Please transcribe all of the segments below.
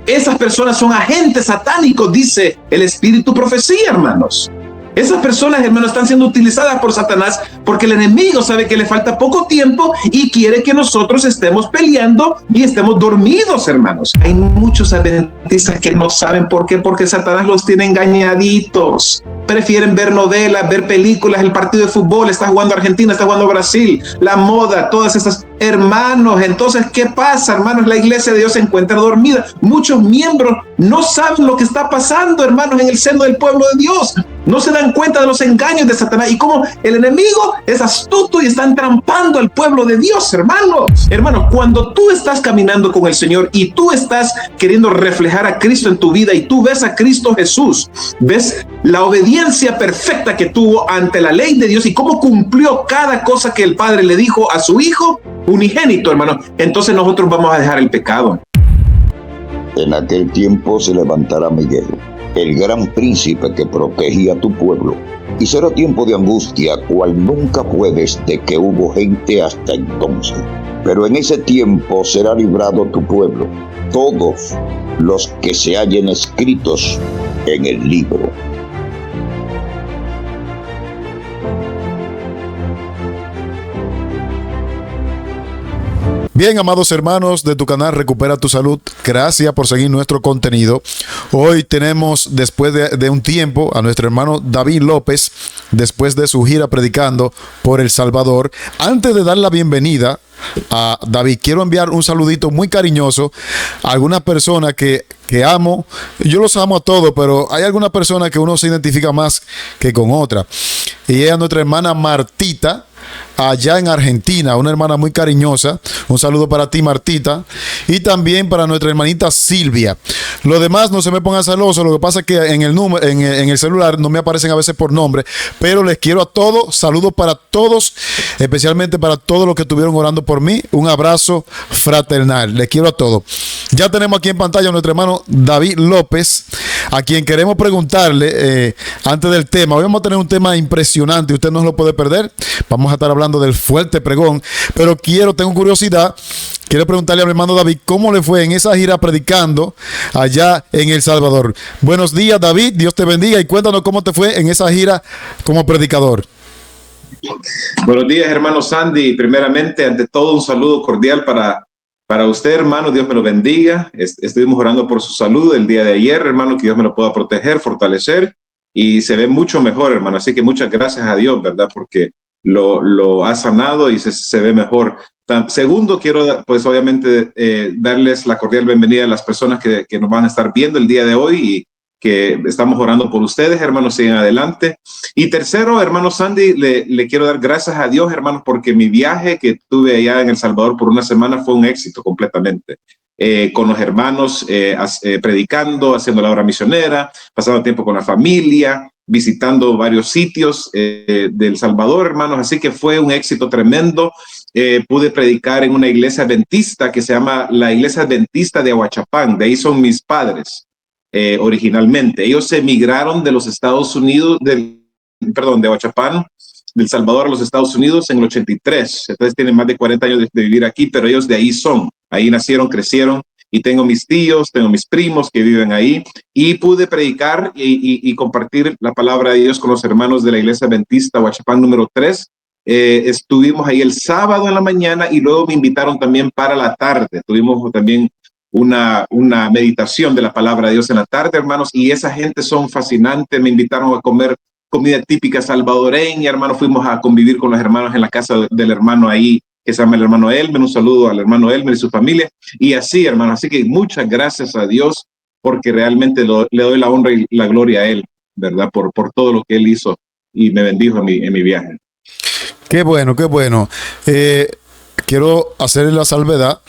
Esas personas son agentes satánicos, dice el Espíritu Profecía, hermanos. Esas personas, hermanos, están siendo utilizadas por Satanás porque el enemigo sabe que le falta poco tiempo y quiere que nosotros estemos peleando y estemos dormidos, hermanos. Hay muchos adventistas que no saben por qué, porque Satanás los tiene engañaditos. Prefieren ver novelas, ver películas, el partido de fútbol, está jugando Argentina, está jugando Brasil, la moda, todas esas. Hermanos, entonces, ¿qué pasa, hermanos? La iglesia de Dios se encuentra dormida. Muchos miembros no saben lo que está pasando, hermanos, en el seno del pueblo de Dios. No se dan cuenta de los engaños de Satanás y cómo el enemigo es astuto y está entrampando al pueblo de Dios, hermanos. Hermanos, cuando tú estás caminando con el Señor y tú estás queriendo reflejar a Cristo en tu vida y tú ves a Cristo Jesús, ves la obediencia perfecta que tuvo ante la ley de Dios y cómo cumplió cada cosa que el Padre le dijo a su Hijo unigénito, hermano, entonces nosotros vamos a dejar el pecado. En aquel tiempo se levantará Miguel, el gran príncipe que protegía a tu pueblo, y será tiempo de angustia, cual nunca fue desde que hubo gente hasta entonces. Pero en ese tiempo será librado tu pueblo, todos los que se hallen escritos en el libro. Bien, amados hermanos de tu canal Recupera tu Salud, gracias por seguir nuestro contenido. Hoy tenemos, después de un tiempo, a nuestro hermano David López, después de su gira predicando por El Salvador. Antes de dar la bienvenida a David, quiero enviar un saludito muy cariñoso a algunas personas que amo. Yo los amo a todos, pero hay algunas personas que uno se identifica más que con otras. Y ella es nuestra hermana Martita, allá en Argentina, una hermana muy cariñosa. Un saludo para ti, Martita, y también para nuestra hermanita Silvia. Lo demás no se me pongan celosos, lo que pasa es que en el celular no me aparecen a veces por nombre, pero les quiero a todos, saludos para todos, especialmente para todos los que estuvieron orando por mí. Un abrazo fraternal, les quiero a todos. Ya tenemos aquí en pantalla a nuestro hermano David López, a quien queremos preguntarle antes del tema. Hoy vamos a tener un tema impresionante, usted no se lo puede perder. Vamos a estar hablando del fuerte pregón, pero tengo curiosidad. Quiero preguntarle a mi hermano David cómo le fue en esa gira predicando allá en El Salvador. Buenos días, David, Dios te bendiga y cuéntanos cómo te fue en esa gira como predicador. Buenos días, hermano Sandy. Primeramente, ante todo, un saludo cordial para usted, hermano. Dios me lo bendiga. Estuvimos orando por su salud el día de ayer, hermano, que Dios me lo pueda proteger, fortalecer, y se ve mucho mejor, hermano. Así que muchas gracias a Dios, ¿verdad? Porque lo ha sanado y se ve mejor. Segundo, quiero, pues obviamente, darles la cordial bienvenida a las personas que nos van a estar viendo el día de hoy y que estamos orando por ustedes, hermanos, sigan adelante. Y tercero, hermano Sandy, le quiero dar gracias a Dios, hermanos, porque mi viaje que tuve allá en El Salvador por una semana fue un éxito completamente. Con los hermanos, predicando, haciendo la obra misionera, pasando tiempo con la familia, visitando varios sitios de El Salvador, hermanos. Así que fue un éxito tremendo. Pude predicar en una iglesia adventista que se llama la Iglesia Adventista de Ahuachapán. De ahí son mis padres originalmente. Ellos emigraron de los Estados Unidos, de Ahuachapán, del Salvador a los Estados Unidos en el 83. Entonces tienen más de 40 años de vivir aquí, pero ellos de ahí son. Ahí nacieron, crecieron, y tengo mis tíos, tengo mis primos que viven ahí, y pude predicar y compartir la palabra de Dios con los hermanos de la Iglesia Adventista Ahuachapán número 3. Estuvimos ahí el sábado en la mañana y luego me invitaron también para la tarde. Tuvimos también una meditación de la palabra de Dios en la tarde, hermanos, y esa gente son fascinantes. Me invitaron a comer comida típica salvadoreña, hermanos. Fuimos a convivir con los hermanos en la casa del hermano ahí, que se llama el hermano Elmer. Un saludo al hermano Elmer y su familia. Y así, hermano, así que muchas gracias a Dios, porque realmente le doy la honra y la gloria a Él, ¿verdad? Por todo lo que Él hizo y me bendijo en mi viaje. Qué bueno, qué bueno. Quiero hacerle la salvedad.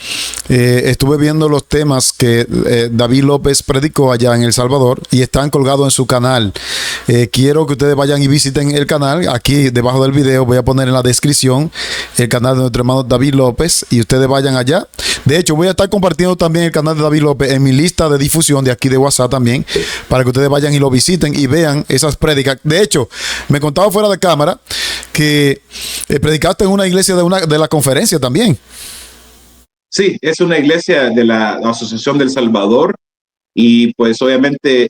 Estuve viendo los temas que David López predicó allá en El Salvador y están colgados en su canal. Quiero que ustedes vayan y visiten el canal. Aquí debajo del video voy a poner en la descripción el canal de nuestro hermano David López y ustedes vayan allá. De hecho, voy a estar compartiendo también el canal de David López en mi lista de difusión de aquí de WhatsApp también, para que ustedes vayan y lo visiten y vean esas prédicas. De hecho, me contaba fuera de cámara que predicaste en una iglesia de la conferencia también. Sí, es una iglesia de la Asociación del Salvador. Y pues obviamente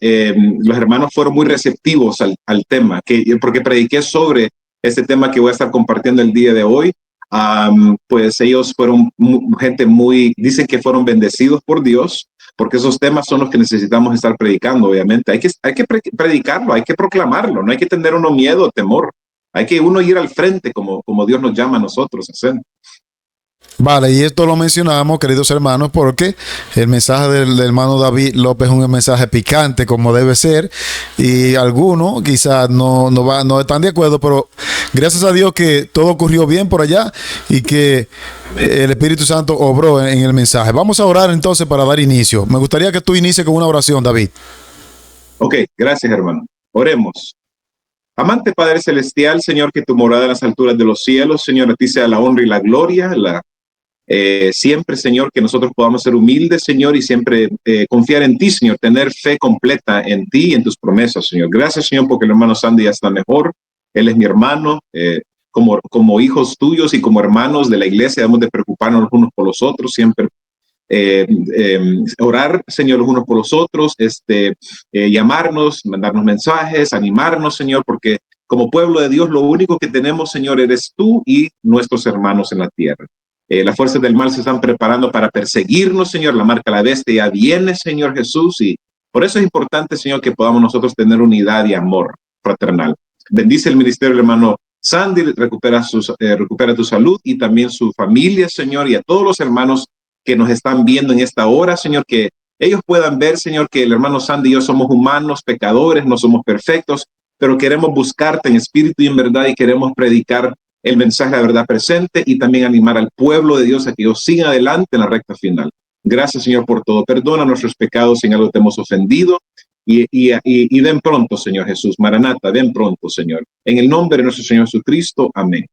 los hermanos fueron muy receptivos al tema, porque prediqué sobre este tema que voy a estar compartiendo el día de hoy. Pues ellos fueron gente dicen que fueron bendecidos por Dios, porque esos temas son los que necesitamos estar predicando, obviamente. Hay que predicarlo, hay que proclamarlo, no hay que tener uno miedo o temor. Hay que uno ir al frente como Dios nos llama a nosotros a hacer. Vale, y esto lo mencionamos, queridos hermanos, porque el mensaje del hermano David López es un mensaje picante, como debe ser, y algunos quizás no están de acuerdo, pero gracias a Dios que todo ocurrió bien por allá y que el Espíritu Santo obró en el mensaje. Vamos a orar entonces para dar inicio. Me gustaría que tú inicies con una oración, David. Ok, gracias, hermano. Oremos. Amante Padre Celestial, Señor, que tu morada en las alturas de los cielos, Señor, a ti sea la honra y la gloria, siempre, Señor, que nosotros podamos ser humildes, Señor, y siempre confiar en ti, Señor, tener fe completa en ti y en tus promesas, Señor. Gracias, Señor, porque el hermano Sandy ya está mejor. Él es mi hermano. Como hijos tuyos y como hermanos de la iglesia, debemos de preocuparnos los unos por los otros, siempre orar, Señor, los unos por los otros, llamarnos, mandarnos mensajes, animarnos, Señor, porque como pueblo de Dios, lo único que tenemos, Señor, eres tú y nuestros hermanos en la tierra. Las fuerzas del mal se están preparando para perseguirnos, Señor. La marca de la bestia ya viene, Señor Jesús, y por eso es importante, Señor, que podamos nosotros tener unidad y amor fraternal. Bendice el ministerio del hermano Sandy, recupera tu salud y también su familia, Señor, y a todos los hermanos que nos están viendo en esta hora, Señor, que ellos puedan ver, Señor, que el hermano Sandy y yo somos humanos, pecadores, no somos perfectos, pero queremos buscarte en espíritu y en verdad y queremos predicar el mensaje de la verdad presente y también animar al pueblo de Dios a que ellos sigan adelante en la recta final. Gracias, Señor, por todo. Perdona nuestros pecados si en algo te hemos ofendido y ven pronto, Señor Jesús. Maranata, ven pronto, Señor. En el nombre de nuestro Señor Jesucristo. Amén.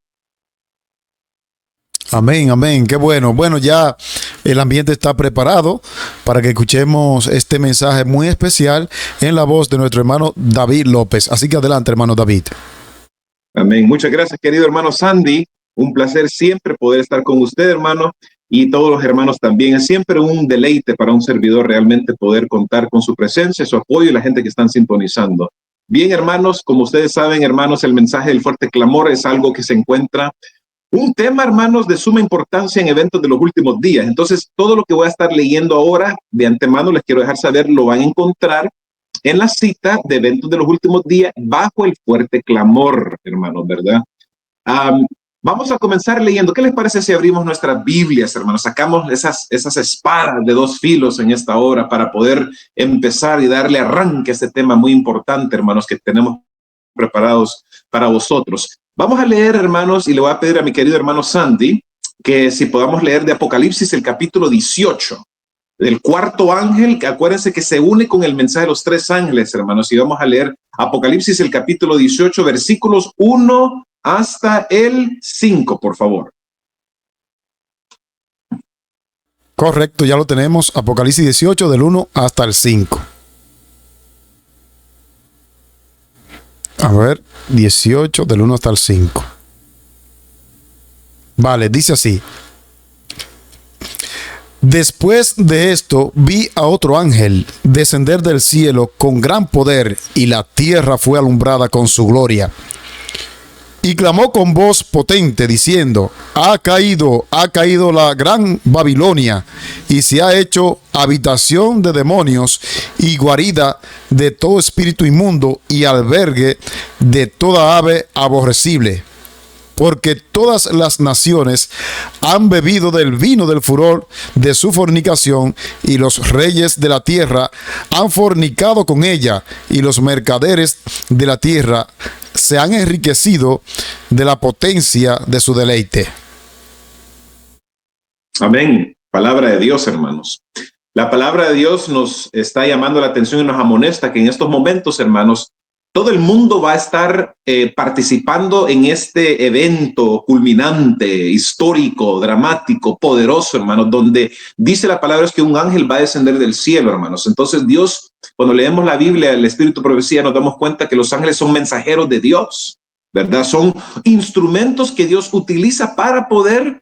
Amén, amén. Qué bueno. Bueno, ya el ambiente está preparado para que escuchemos este mensaje muy especial en la voz de nuestro hermano David López. Así que adelante, hermano David. Amén. Muchas gracias, querido hermano Sandy. Un placer siempre poder estar con usted, hermano, y todos los hermanos también. Es siempre un deleite para un servidor realmente poder contar con su presencia, su apoyo y la gente que están sintonizando. Bien, hermanos, como ustedes saben, hermanos, el mensaje del fuerte clamor es algo que se encuentra un tema, hermanos, de suma importancia en eventos de los últimos días. Entonces, todo lo que voy a estar leyendo ahora, de antemano, les quiero dejar saber, lo van a encontrar en la cita de eventos de los últimos días bajo el fuerte clamor, hermanos, ¿verdad? Vamos a comenzar leyendo. ¿Qué les parece si abrimos nuestras Biblias, hermanos? Sacamos esas espadas de dos filos en esta hora para poder empezar y darle arranque a este tema muy importante, hermanos, que tenemos preparados para vosotros. Vamos a leer, hermanos, y le voy a pedir a mi querido hermano Sandy que si podamos leer de Apocalipsis el capítulo 18. Del cuarto ángel, que acuérdense que se une con el mensaje de los tres ángeles, hermanos, y vamos a leer Apocalipsis el capítulo 18, versículos 1 hasta el 5, por favor. Correcto, ya lo tenemos, Apocalipsis 18 del 1 hasta el 5. A ver, 18 del 1 hasta el 5. Vale, dice así. Después de esto vi a otro ángel descender del cielo con gran poder, y la tierra fue alumbrada con su gloria. Y clamó con voz potente diciendo: ha caído la gran Babilonia, y se ha hecho habitación de demonios y guarida de todo espíritu inmundo y albergue de toda ave aborrecible. Porque todas las naciones han bebido del vino del furor de su fornicación, y los reyes de la tierra han fornicado con ella, y los mercaderes de la tierra se han enriquecido de la potencia de su deleite. Amén. Palabra de Dios, hermanos. La palabra de Dios nos está llamando la atención y nos amonesta que en estos momentos, hermanos, todo el mundo va a estar participando en este evento culminante, histórico, dramático, poderoso, hermanos, donde dice la palabra es que un ángel va a descender del cielo, hermanos. Entonces Dios, cuando leemos la Biblia, el Espíritu de Profecía, nos damos cuenta que los ángeles son mensajeros de Dios, ¿verdad? Son instrumentos que Dios utiliza para poder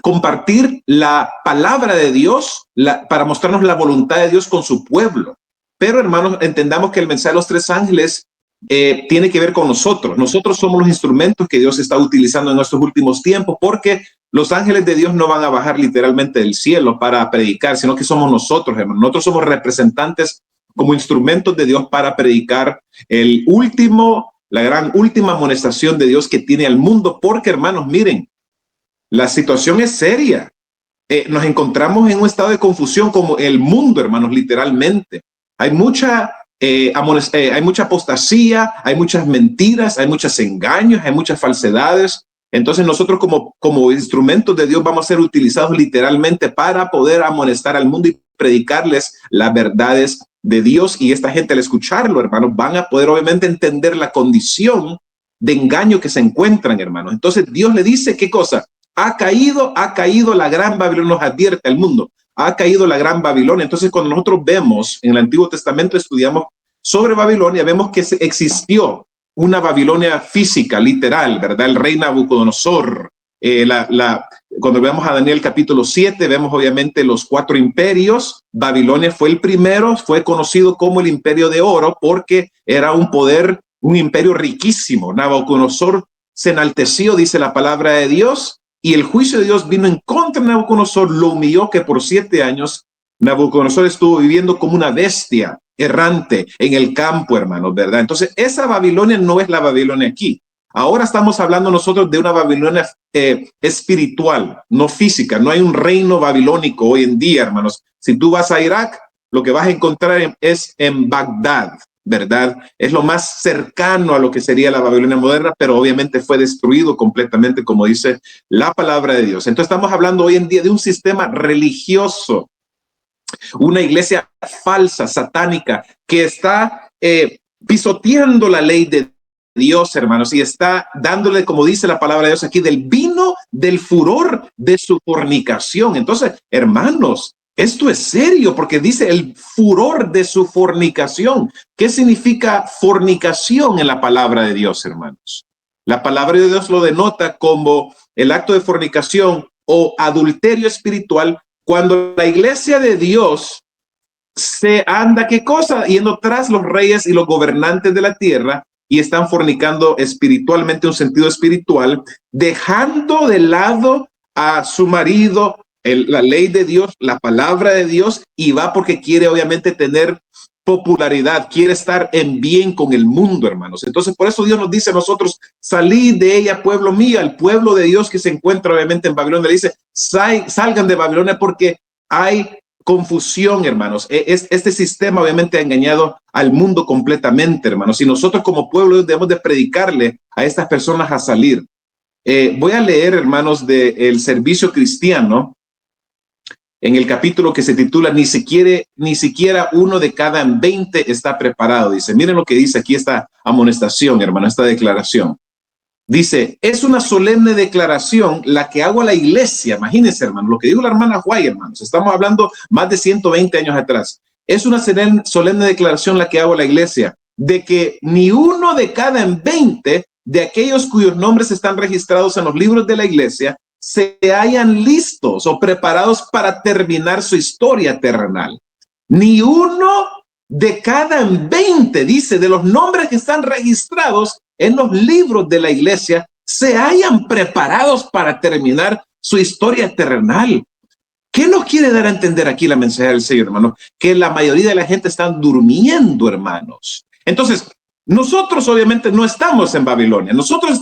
compartir la palabra de Dios, para mostrarnos la voluntad de Dios con su pueblo. Pero, hermanos, entendamos que el mensaje de los tres ángeles tiene que ver con nosotros. Nosotros somos los instrumentos que Dios está utilizando en estos últimos tiempos, porque los ángeles de Dios no van a bajar literalmente del cielo para predicar, sino que somos nosotros, hermanos. Nosotros somos representantes como instrumentos de Dios para predicar la gran última amonestación de Dios que tiene al mundo, porque, hermanos, miren, la situación es seria. Nos encontramos en un estado de confusión como el mundo, hermanos, literalmente. Hay mucha apostasía, hay muchas mentiras, hay muchos engaños, hay muchas falsedades. Entonces nosotros como instrumentos de Dios vamos a ser utilizados literalmente para poder amonestar al mundo y predicarles las verdades de Dios. Y esta gente, al escucharlo, hermanos, van a poder obviamente entender la condición de engaño que se encuentran, hermanos. Entonces Dios le dice, ¿qué cosa? Ha caído la gran Babilonia, nos advierte al mundo. Ha caído la gran Babilonia. Entonces, cuando nosotros vemos en el Antiguo Testamento, estudiamos sobre Babilonia, vemos que existió una Babilonia física, literal, ¿verdad? El rey Nabucodonosor. Cuando vemos a Daniel capítulo 7, vemos obviamente los 4 imperios. Babilonia fue el primero, fue conocido como el imperio de oro porque era un imperio riquísimo. Nabucodonosor se enalteció, dice la palabra de Dios, y el juicio de Dios vino en contra de Nabucodonosor, lo humilló, que por 7 años Nabucodonosor estuvo viviendo como una bestia errante en el campo, hermanos, ¿verdad? Entonces, esa Babilonia no es la Babilonia aquí. Ahora estamos hablando nosotros de una Babilonia espiritual, no física. No hay un reino babilónico hoy en día, hermanos. Si tú vas a Irak, lo que vas a encontrar es en Bagdad, ¿verdad? Es lo más cercano a lo que sería la Babilonia moderna, pero obviamente fue destruido completamente, como dice la palabra de Dios. Entonces estamos hablando hoy en día de un sistema religioso, una iglesia falsa, satánica, que está pisoteando la ley de Dios, hermanos, y está dándole, como dice la palabra de Dios aquí, del vino del furor de su fornicación. Entonces, hermanos, esto es serio porque dice el furor de su fornicación. ¿Qué significa fornicación en la palabra de Dios, hermanos? La palabra de Dios lo denota como el acto de fornicación o adulterio espiritual cuando la iglesia de Dios se anda, ¿qué cosa? Yendo tras los reyes y los gobernantes de la tierra y están fornicando espiritualmente, un sentido espiritual, dejando de lado a su marido, la ley de Dios, la palabra de Dios, y va porque quiere obviamente tener popularidad, quiere estar en bien con el mundo, hermanos. Entonces, por eso Dios nos dice a nosotros, salid de ella, pueblo mío, el pueblo de Dios que se encuentra obviamente en Babilonia. Le dice, salgan de Babilonia porque hay confusión, hermanos. Este sistema obviamente ha engañado al mundo completamente, hermanos. Y nosotros como pueblo debemos de predicarle a estas personas a salir. Voy a leer, hermanos, del servicio cristiano, en el capítulo que se titula ni siquiera uno de cada 20 está preparado. Dice, miren lo que dice aquí esta amonestación, hermano, esta declaración. Dice, es una solemne declaración la que hago a la iglesia. Imagínense, hermano, lo que dijo la hermana White, hermanos. Estamos hablando más de 120 años atrás. Es una solemne declaración la que hago a la iglesia de que ni uno de cada 20 de aquellos cuyos nombres están registrados en los libros de la iglesia se hayan listos o preparados para terminar su historia terrenal. Ni uno de cada 20, dice, de los nombres que están registrados en los libros de la iglesia, se hayan preparados para terminar su historia terrenal. ¿Qué nos quiere dar a entender aquí la mensaje del Señor, hermanos? Que la mayoría de la gente está durmiendo, hermanos. Entonces, nosotros obviamente no estamos en Babilonia. Nosotros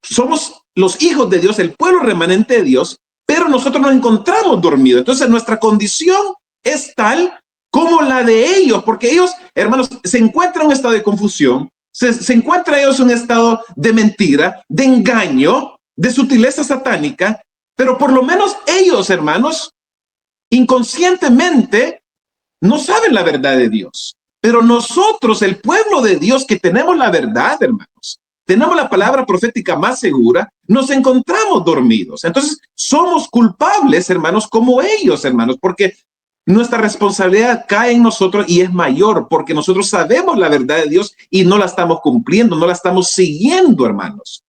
somos los hijos de Dios, el pueblo remanente de Dios, pero nosotros nos encontramos dormidos. Entonces nuestra condición es tal como la de ellos, porque ellos, hermanos, se encuentran en un estado de confusión, se encuentran ellos en un estado de mentira, de engaño, de sutileza satánica, pero por lo menos ellos, hermanos, inconscientemente no saben la verdad de Dios. Pero nosotros, el pueblo de Dios, que tenemos la verdad, hermanos, tenemos la palabra profética más segura, nos encontramos dormidos. Entonces, somos culpables, hermanos, como ellos, hermanos, porque nuestra responsabilidad cae en nosotros y es mayor, porque nosotros sabemos la verdad de Dios y no la estamos cumpliendo, no la estamos siguiendo, hermanos.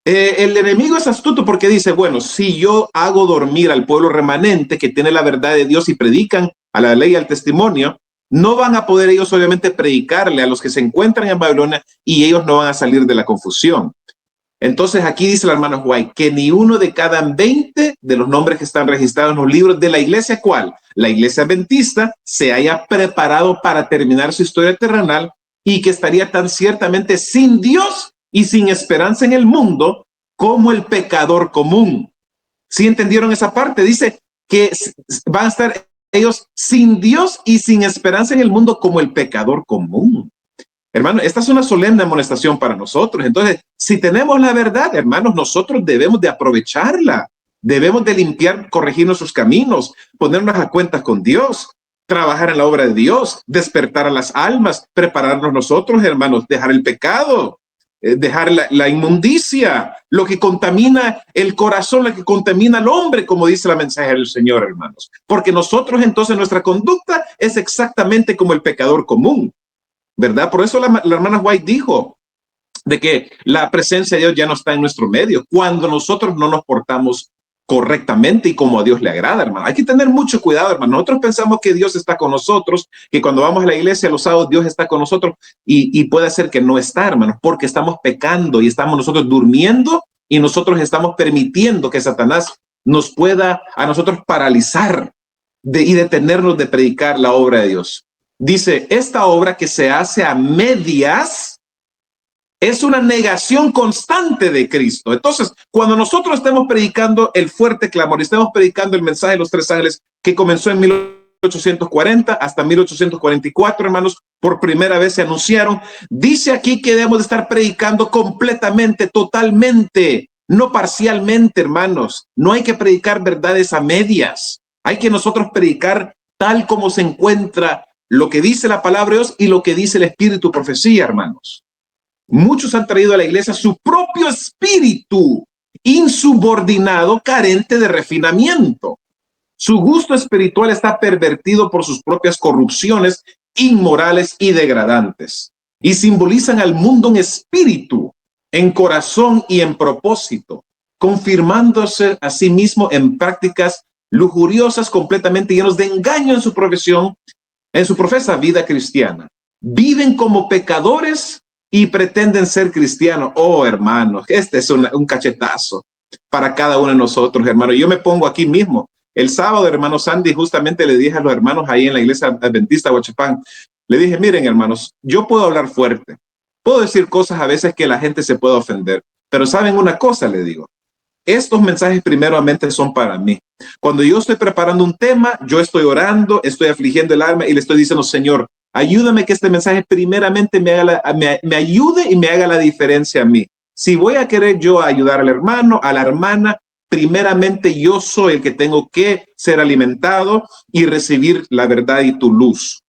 El enemigo es astuto porque dice, bueno, si yo hago dormir al pueblo remanente que tiene la verdad de Dios y predican a la ley y al testimonio, no van a poder ellos obviamente predicarle a los que se encuentran en Babilonia y ellos no van a salir de la confusión. Entonces aquí dice el hermano White que ni uno de cada 20 de los nombres que están registrados en los libros de la iglesia, ¿cuál? La iglesia adventista, se haya preparado para terminar su historia terrenal y que estaría tan ciertamente sin Dios y sin esperanza en el mundo como el pecador común. ¿Sí entendieron esa parte? Dice que van a estar ellos sin Dios y sin esperanza en el mundo como el pecador común. Hermano, esta es una solemne amonestación para nosotros. Entonces, si tenemos la verdad, hermanos, nosotros debemos de aprovecharla. Debemos de limpiar, corregir nuestros caminos, ponernos a cuentas con Dios, trabajar en la obra de Dios, despertar a las almas, prepararnos nosotros, hermanos, dejar el pecado, dejar la inmundicia, lo que contamina el corazón, lo que contamina al hombre, como dice la mensaje del Señor, hermanos. Porque nosotros entonces nuestra conducta es exactamente como el pecador común, ¿verdad? Por eso la hermana White dijo de que la presencia de Dios ya no está en nuestro medio cuando nosotros no nos portamos correctamente y como a Dios le agrada, hermano. Hay que tener mucho cuidado, hermano. Nosotros pensamos que Dios está con nosotros, que cuando vamos a la iglesia los sábados Dios está con nosotros y puede ser que no está, hermano, porque estamos pecando y estamos nosotros durmiendo y nosotros estamos permitiendo que Satanás nos pueda a nosotros paralizar y detenernos de predicar la obra de Dios. Dice, esta obra que se hace a medias es una negación constante de Cristo. Entonces, cuando nosotros estemos predicando el fuerte clamor y estemos predicando el mensaje de los tres ángeles que comenzó en 1840 hasta 1844, hermanos, por primera vez se anunciaron, dice aquí que debemos de estar predicando completamente, totalmente, no parcialmente, hermanos. No hay que predicar verdades a medias. Hay que nosotros predicar tal como se encuentra lo que dice la palabra de Dios y lo que dice el Espíritu Profecía, hermanos. Muchos han traído a la iglesia su propio espíritu insubordinado, carente de refinamiento. Su gusto espiritual está pervertido por sus propias corrupciones inmorales y degradantes. Y simbolizan al mundo en espíritu, en corazón y en propósito, confirmándose a sí mismo en prácticas lujuriosas, completamente llenos de engaño en su profesión, en su profesa vida cristiana. Viven como pecadores y pretenden ser cristianos. Oh, hermanos, este es un cachetazo para cada uno de nosotros, hermanos. Yo me pongo aquí mismo. El sábado, hermano Sandy, justamente le dije a los hermanos ahí en la iglesia adventista de Huachapán, le dije, miren, hermanos, yo puedo hablar fuerte, puedo decir cosas a veces que la gente se puede ofender, pero ¿saben una cosa? Le digo, estos mensajes primeramente son para mí. Cuando yo estoy preparando un tema, yo estoy orando, estoy afligiendo el alma y le estoy diciendo, Señor, ayúdame que este mensaje primeramente me ayude y me haga la diferencia a mí. Si voy a querer yo ayudar al hermano, a la hermana, primeramente yo soy el que tengo que ser alimentado y recibir la verdad y tu luz.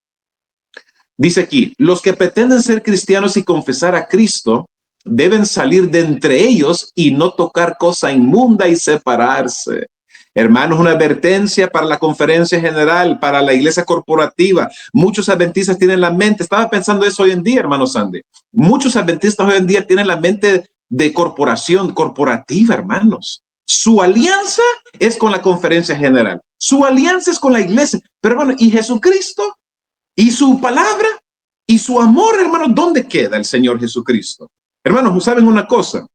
Dice aquí, los que pretenden ser cristianos y confesar a Cristo deben salir de entre ellos y no tocar cosa inmunda y separarse. Hermanos, una advertencia para la conferencia general, para la iglesia corporativa. Muchos adventistas tienen la mente, estaba pensando eso hoy en día, hermano Sandy. Muchos adventistas hoy en día tienen la mente de corporación, corporativa, hermanos. Su alianza es con la conferencia general. Su alianza es con la iglesia. Pero hermano, ¿y Jesucristo? ¿Y su palabra? ¿Y su amor, hermano? ¿Dónde queda el Señor Jesucristo? Hermanos, ¿saben una cosa?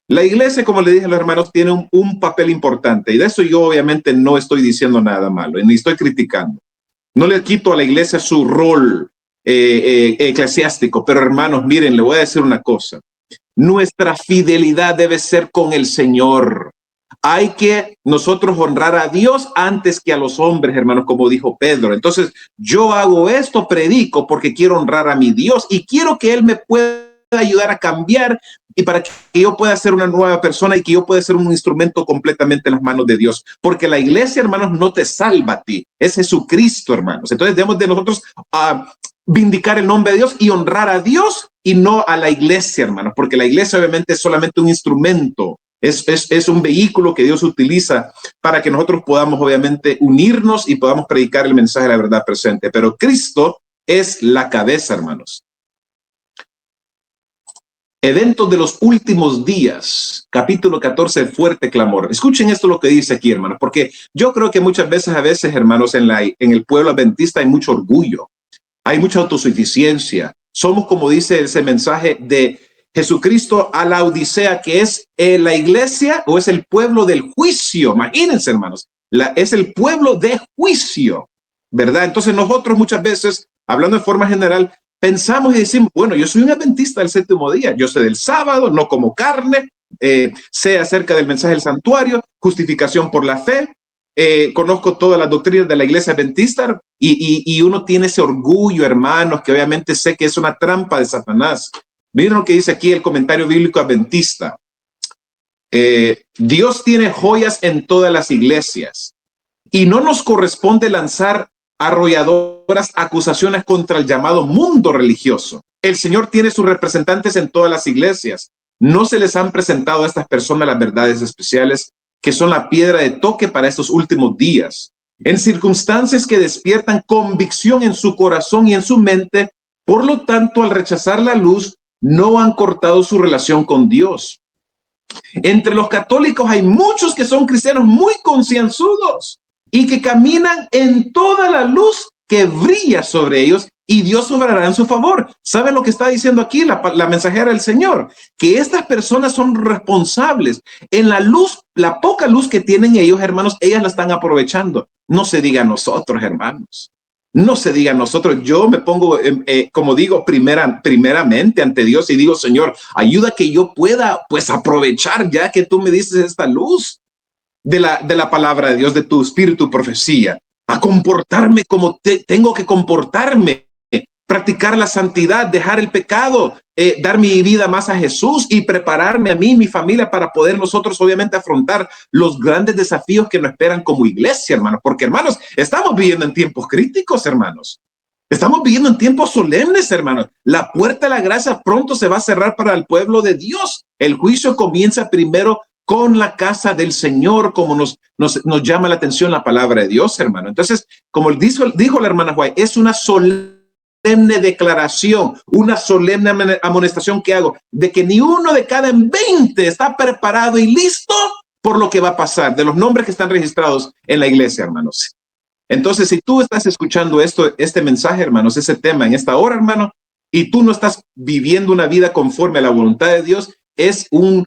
La iglesia, como le dije a los hermanos, tiene un papel importante y de eso yo obviamente no estoy diciendo nada malo, ni estoy criticando. No le quito a la iglesia su rol eclesiástico, pero hermanos, miren, le voy a decir una cosa. Nuestra fidelidad debe ser con el Señor. Hay que nosotros honrar a Dios antes que a los hombres, hermanos, como dijo Pedro. Entonces, yo hago esto, predico porque quiero honrar a mi Dios y quiero que Él me pueda ayudar a cambiar y para que yo pueda ser una nueva persona y que yo pueda ser un instrumento completamente en las manos de Dios, porque la iglesia, hermanos, no te salva a ti, es Jesucristo, hermanos. Entonces debemos de nosotros vindicar el nombre de Dios y honrar a Dios y no a la iglesia, hermanos, porque la iglesia obviamente es solamente un instrumento, es un vehículo que Dios utiliza para que nosotros podamos obviamente unirnos y podamos predicar el mensaje de la verdad presente, pero Cristo es la cabeza, hermanos. Eventos de los últimos días, capítulo 14, fuerte clamor. Escuchen esto lo que dice aquí, hermanos, porque yo creo que muchas veces, hermanos, en el pueblo adventista hay mucho orgullo. hay mucha autosuficiencia. Somos, como dice ese mensaje de Jesucristo a la Odisea, que es la iglesia o es el pueblo del juicio. Imagínense, hermanos, es el pueblo de juicio, ¿verdad? Entonces nosotros muchas veces, hablando de forma general, pensamos y decimos, bueno, yo soy un adventista del séptimo día, yo sé del sábado, no como carne, sé acerca del mensaje del santuario, justificación por la fe, conozco todas las doctrinas de la iglesia adventista y uno tiene ese orgullo, hermanos, que obviamente sé que es una trampa de Satanás. Miren lo que dice aquí el comentario bíblico adventista. Dios tiene joyas en todas las iglesias y no nos corresponde lanzar arrolladoras acusaciones contra el llamado mundo religioso. El Señor tiene sus representantes en todas las iglesias. No se les han presentado a estas personas las verdades especiales que son la piedra de toque para estos últimos días. En circunstancias que despiertan convicción en su corazón y en su mente, por lo tanto, al rechazar la luz, no han cortado su relación con Dios. Entre los católicos hay muchos que son cristianos muy concienzudos y que caminan en toda la luz que brilla sobre ellos y Dios obrará en su favor. ¿Saben lo que está diciendo aquí la mensajera del Señor? Que estas personas son responsables. En la luz, la poca luz que tienen ellos, hermanos, ellas la están aprovechando. No se diga nosotros, hermanos. No se diga nosotros. Yo me pongo, como digo, primeramente ante Dios y digo, Señor, ayuda que yo pueda pues aprovechar ya que tú me dices esta luz de la palabra de Dios, de tu espíritu, profecía, a comportarme como tengo que comportarme, practicar la santidad, dejar el pecado, dar mi vida más a Jesús y prepararme a mí y mi familia para poder nosotros obviamente afrontar los grandes desafíos que nos esperan como iglesia, hermanos. Porque, hermanos, estamos viviendo en tiempos críticos, hermanos. Estamos viviendo en tiempos solemnes, hermanos. La puerta de la gracia pronto se va a cerrar para el pueblo de Dios. El juicio comienza primero con la casa del Señor, como nos llama la atención la palabra de Dios, hermano. Entonces, como dijo la hermana White, es una solemne declaración, una solemne amonestación que hago, de que ni uno de cada 20 está preparado y listo por lo que va a pasar, de los nombres que están registrados en la iglesia, hermanos. Entonces, si tú estás escuchando este mensaje, hermanos, ese tema en esta hora, hermano, y tú no estás viviendo una vida conforme a la voluntad de Dios, es un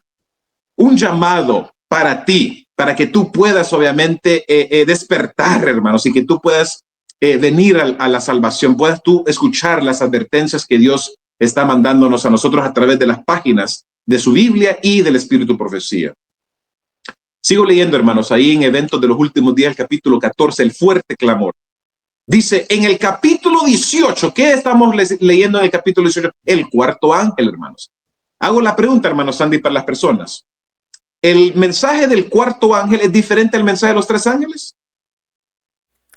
llamado para ti, para que tú puedas obviamente despertar, hermanos, y que tú puedas venir a la salvación, puedas tú escuchar las advertencias que Dios está mandándonos a nosotros a través de las páginas de su Biblia y del Espíritu Profecía. Sigo leyendo, hermanos, ahí en Eventos de los Últimos Días, el capítulo 14, el fuerte clamor. Dice, en el capítulo 18, ¿qué estamos leyendo en el capítulo 18? El cuarto ángel, hermanos. Hago la pregunta, hermanos Sandy, para las personas. ¿El mensaje del cuarto ángel es diferente al mensaje de los tres ángeles?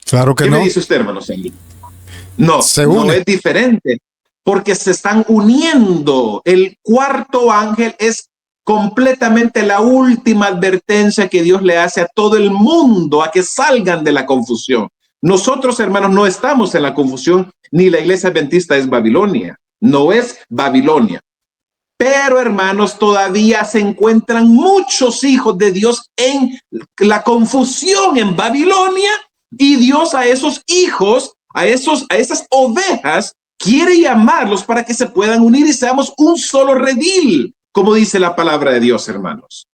Claro que no. ¿Qué me dice usted, hermano Sandy? No, Según no es diferente, porque se están uniendo. El cuarto ángel es completamente la última advertencia que Dios le hace a todo el mundo, a que salgan de la confusión. Nosotros, hermanos, no estamos en la confusión, ni la iglesia adventista es Babilonia, no es Babilonia. Pero, hermanos, todavía se encuentran muchos hijos de Dios en la confusión en Babilonia, y Dios a esos hijos, a esas ovejas, quiere llamarlos para que se puedan unir y seamos un solo redil, como dice la palabra de Dios, hermanos.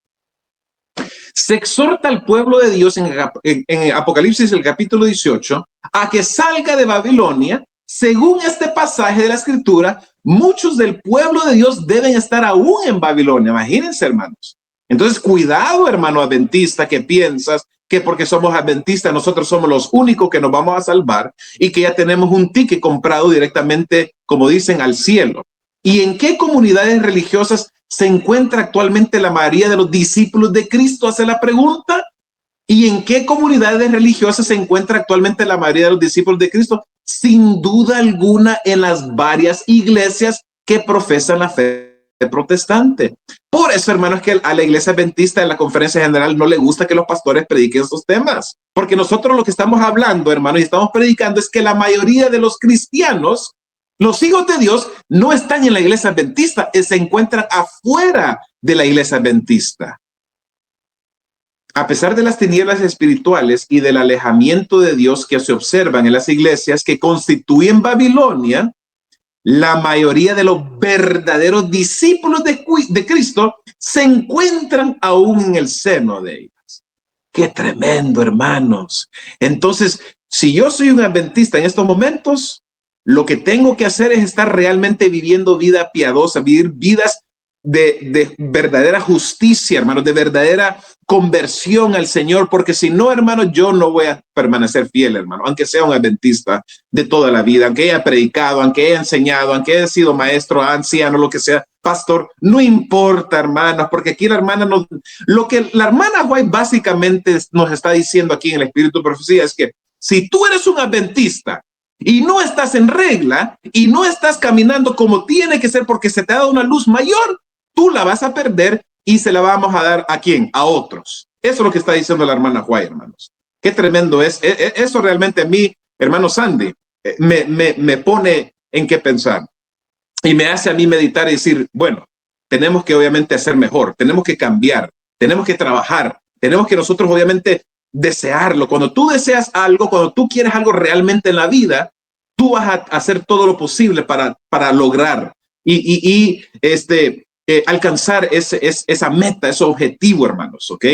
Se exhorta al pueblo de Dios en Apocalipsis, el capítulo 18, a que salga de Babilonia. Según este pasaje de la Escritura, muchos del pueblo de Dios deben estar aún en Babilonia. Imagínense, hermanos. Entonces, cuidado, hermano adventista, que piensas que porque somos adventistas nosotros somos los únicos que nos vamos a salvar y que ya tenemos un ticket comprado directamente, como dicen, al cielo. ¿Y en qué comunidades religiosas se encuentra actualmente la mayoría de los discípulos de Cristo? Hace la pregunta. ¿Y en qué comunidades religiosas se encuentra actualmente la mayoría de los discípulos de Cristo? Sin duda alguna en las varias iglesias que profesan la fe protestante. Por eso, hermanos, que a la iglesia adventista en la conferencia general no le gusta que los pastores prediquen estos temas, porque nosotros lo que estamos hablando, hermanos, y estamos predicando es que la mayoría de los cristianos, los hijos de Dios, no están en la iglesia adventista, se encuentran afuera de la iglesia adventista. a pesar de las tinieblas espirituales y del alejamiento de Dios que se observan en las iglesias que constituyen Babilonia, la mayoría de los verdaderos discípulos de Cristo se encuentran aún en el seno de ellas. ¡Qué tremendo, hermanos! Entonces, si yo soy un adventista en estos momentos, lo que tengo que hacer es estar realmente viviendo vida piadosa, vivir vidas de verdadera justicia, hermanos, de verdadera conversión al Señor, porque si no, hermanos, yo no voy a permanecer fiel, hermano, aunque sea un adventista de toda la vida, aunque haya predicado, aunque haya enseñado, aunque haya sido maestro, anciano, lo que sea, pastor, no importa, hermanos, porque aquí la hermana lo que la hermana White básicamente nos está diciendo aquí en el Espíritu de Profecía es que si tú eres un adventista y no estás en regla y no estás caminando como tiene que ser porque se te ha dado una luz mayor, tú la vas a perder y se la vamos a dar ¿a quién? A otros. Eso es lo que está diciendo la hermana White, hermanos. Qué tremendo es. Eso realmente a mí, hermano Sandy, me pone en qué pensar y me hace a mí meditar y decir, bueno, tenemos que obviamente hacer mejor, tenemos que cambiar, tenemos que trabajar, tenemos que nosotros obviamente desearlo. Cuando tú deseas algo, cuando tú quieres algo realmente en la vida, tú vas a hacer todo lo posible para lograr alcanzar esa meta, ese objetivo, hermanos, ¿ok?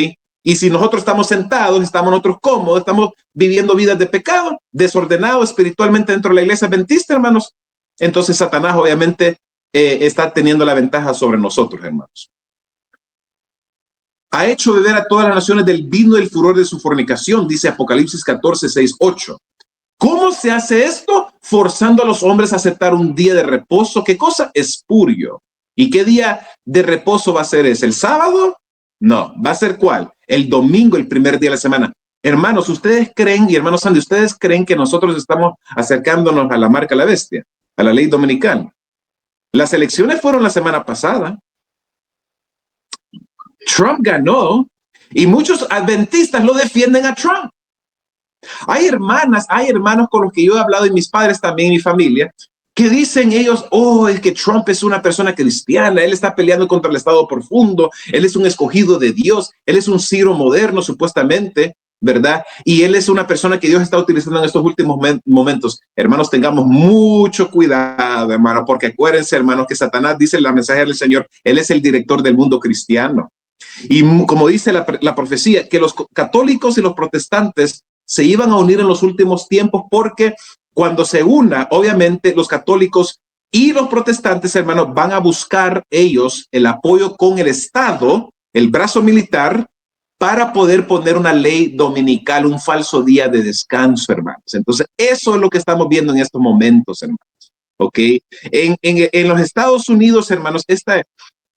Y si nosotros estamos sentados, estamos nosotros cómodos, estamos viviendo vidas de pecado, desordenados espiritualmente dentro de la iglesia adventista, hermanos, entonces Satanás obviamente está teniendo la ventaja sobre nosotros, hermanos. Ha hecho beber a todas las naciones del vino del furor de su fornicación, dice Apocalipsis 14, 6, 8. ¿Cómo se hace esto? Forzando a los hombres a aceptar un día de reposo. ¿Qué cosa? Espurio. ¿Y qué día de reposo va a ser ese? ¿El sábado? No. ¿Va a ser cuál? El domingo, el primer día de la semana. Hermanos, ustedes creen, y hermanos Sandy, ustedes creen que nosotros estamos acercándonos a la marca de la bestia, a la ley dominical. Las elecciones fueron la semana pasada. Trump ganó y muchos adventistas lo defienden a Trump. Hay hermanos con los que yo he hablado y mis padres también, mi familia, que dicen ellos, oh, es que Trump es una persona cristiana, él está peleando contra el Estado profundo, él es un escogido de Dios, él es un Ciro moderno supuestamente, ¿verdad? Y él es una persona que Dios está utilizando en estos últimos momentos. Hermanos, tengamos mucho cuidado, hermano, porque acuérdense, hermanos, que Satanás dice en la mensaje del Señor, él es el director del mundo cristiano. Y como dice la profecía, que los católicos y los protestantes se iban a unir en los últimos tiempos porque cuando se una, obviamente los católicos y los protestantes, hermanos, van a buscar ellos el apoyo con el Estado, el brazo militar, para poder poner una ley dominical, un falso día de descanso, hermanos. Entonces, eso es lo que estamos viendo en estos momentos, hermanos. ¿Ok? En los Estados Unidos, hermanos, este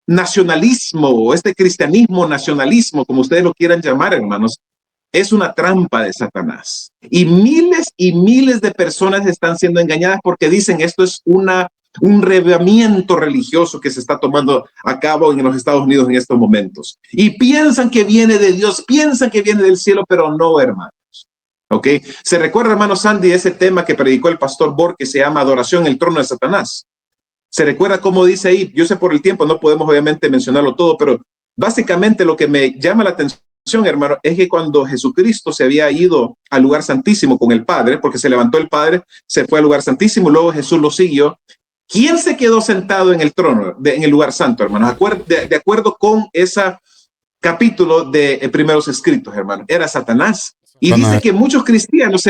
nacionalismo o este cristianismo nacionalismo, como ustedes lo quieran llamar, hermanos, es una trampa de Satanás. Y miles de personas están siendo engañadas porque dicen esto es un revivimiento religioso que se está tomando a cabo en los Estados Unidos en estos momentos. Y piensan que viene de Dios, piensan que viene del cielo, pero no, hermanos. ¿Ok? Se recuerda, hermano Sandy, ese tema que predicó el pastor Borg que se llama Adoración en el trono de Satanás. Se recuerda cómo dice ahí, yo sé por el tiempo, no podemos obviamente mencionarlo todo, pero básicamente lo que me llama la atención, hermano, es que cuando Jesucristo se había ido al lugar santísimo con el Padre, porque se levantó el Padre, se fue al lugar santísimo, luego Jesús lo siguió. ¿Quién se quedó sentado en el trono, en el lugar santo, hermano? De acuerdo con ese capítulo de primeros escritos, hermano, era Satanás. Y dice que muchos cristianos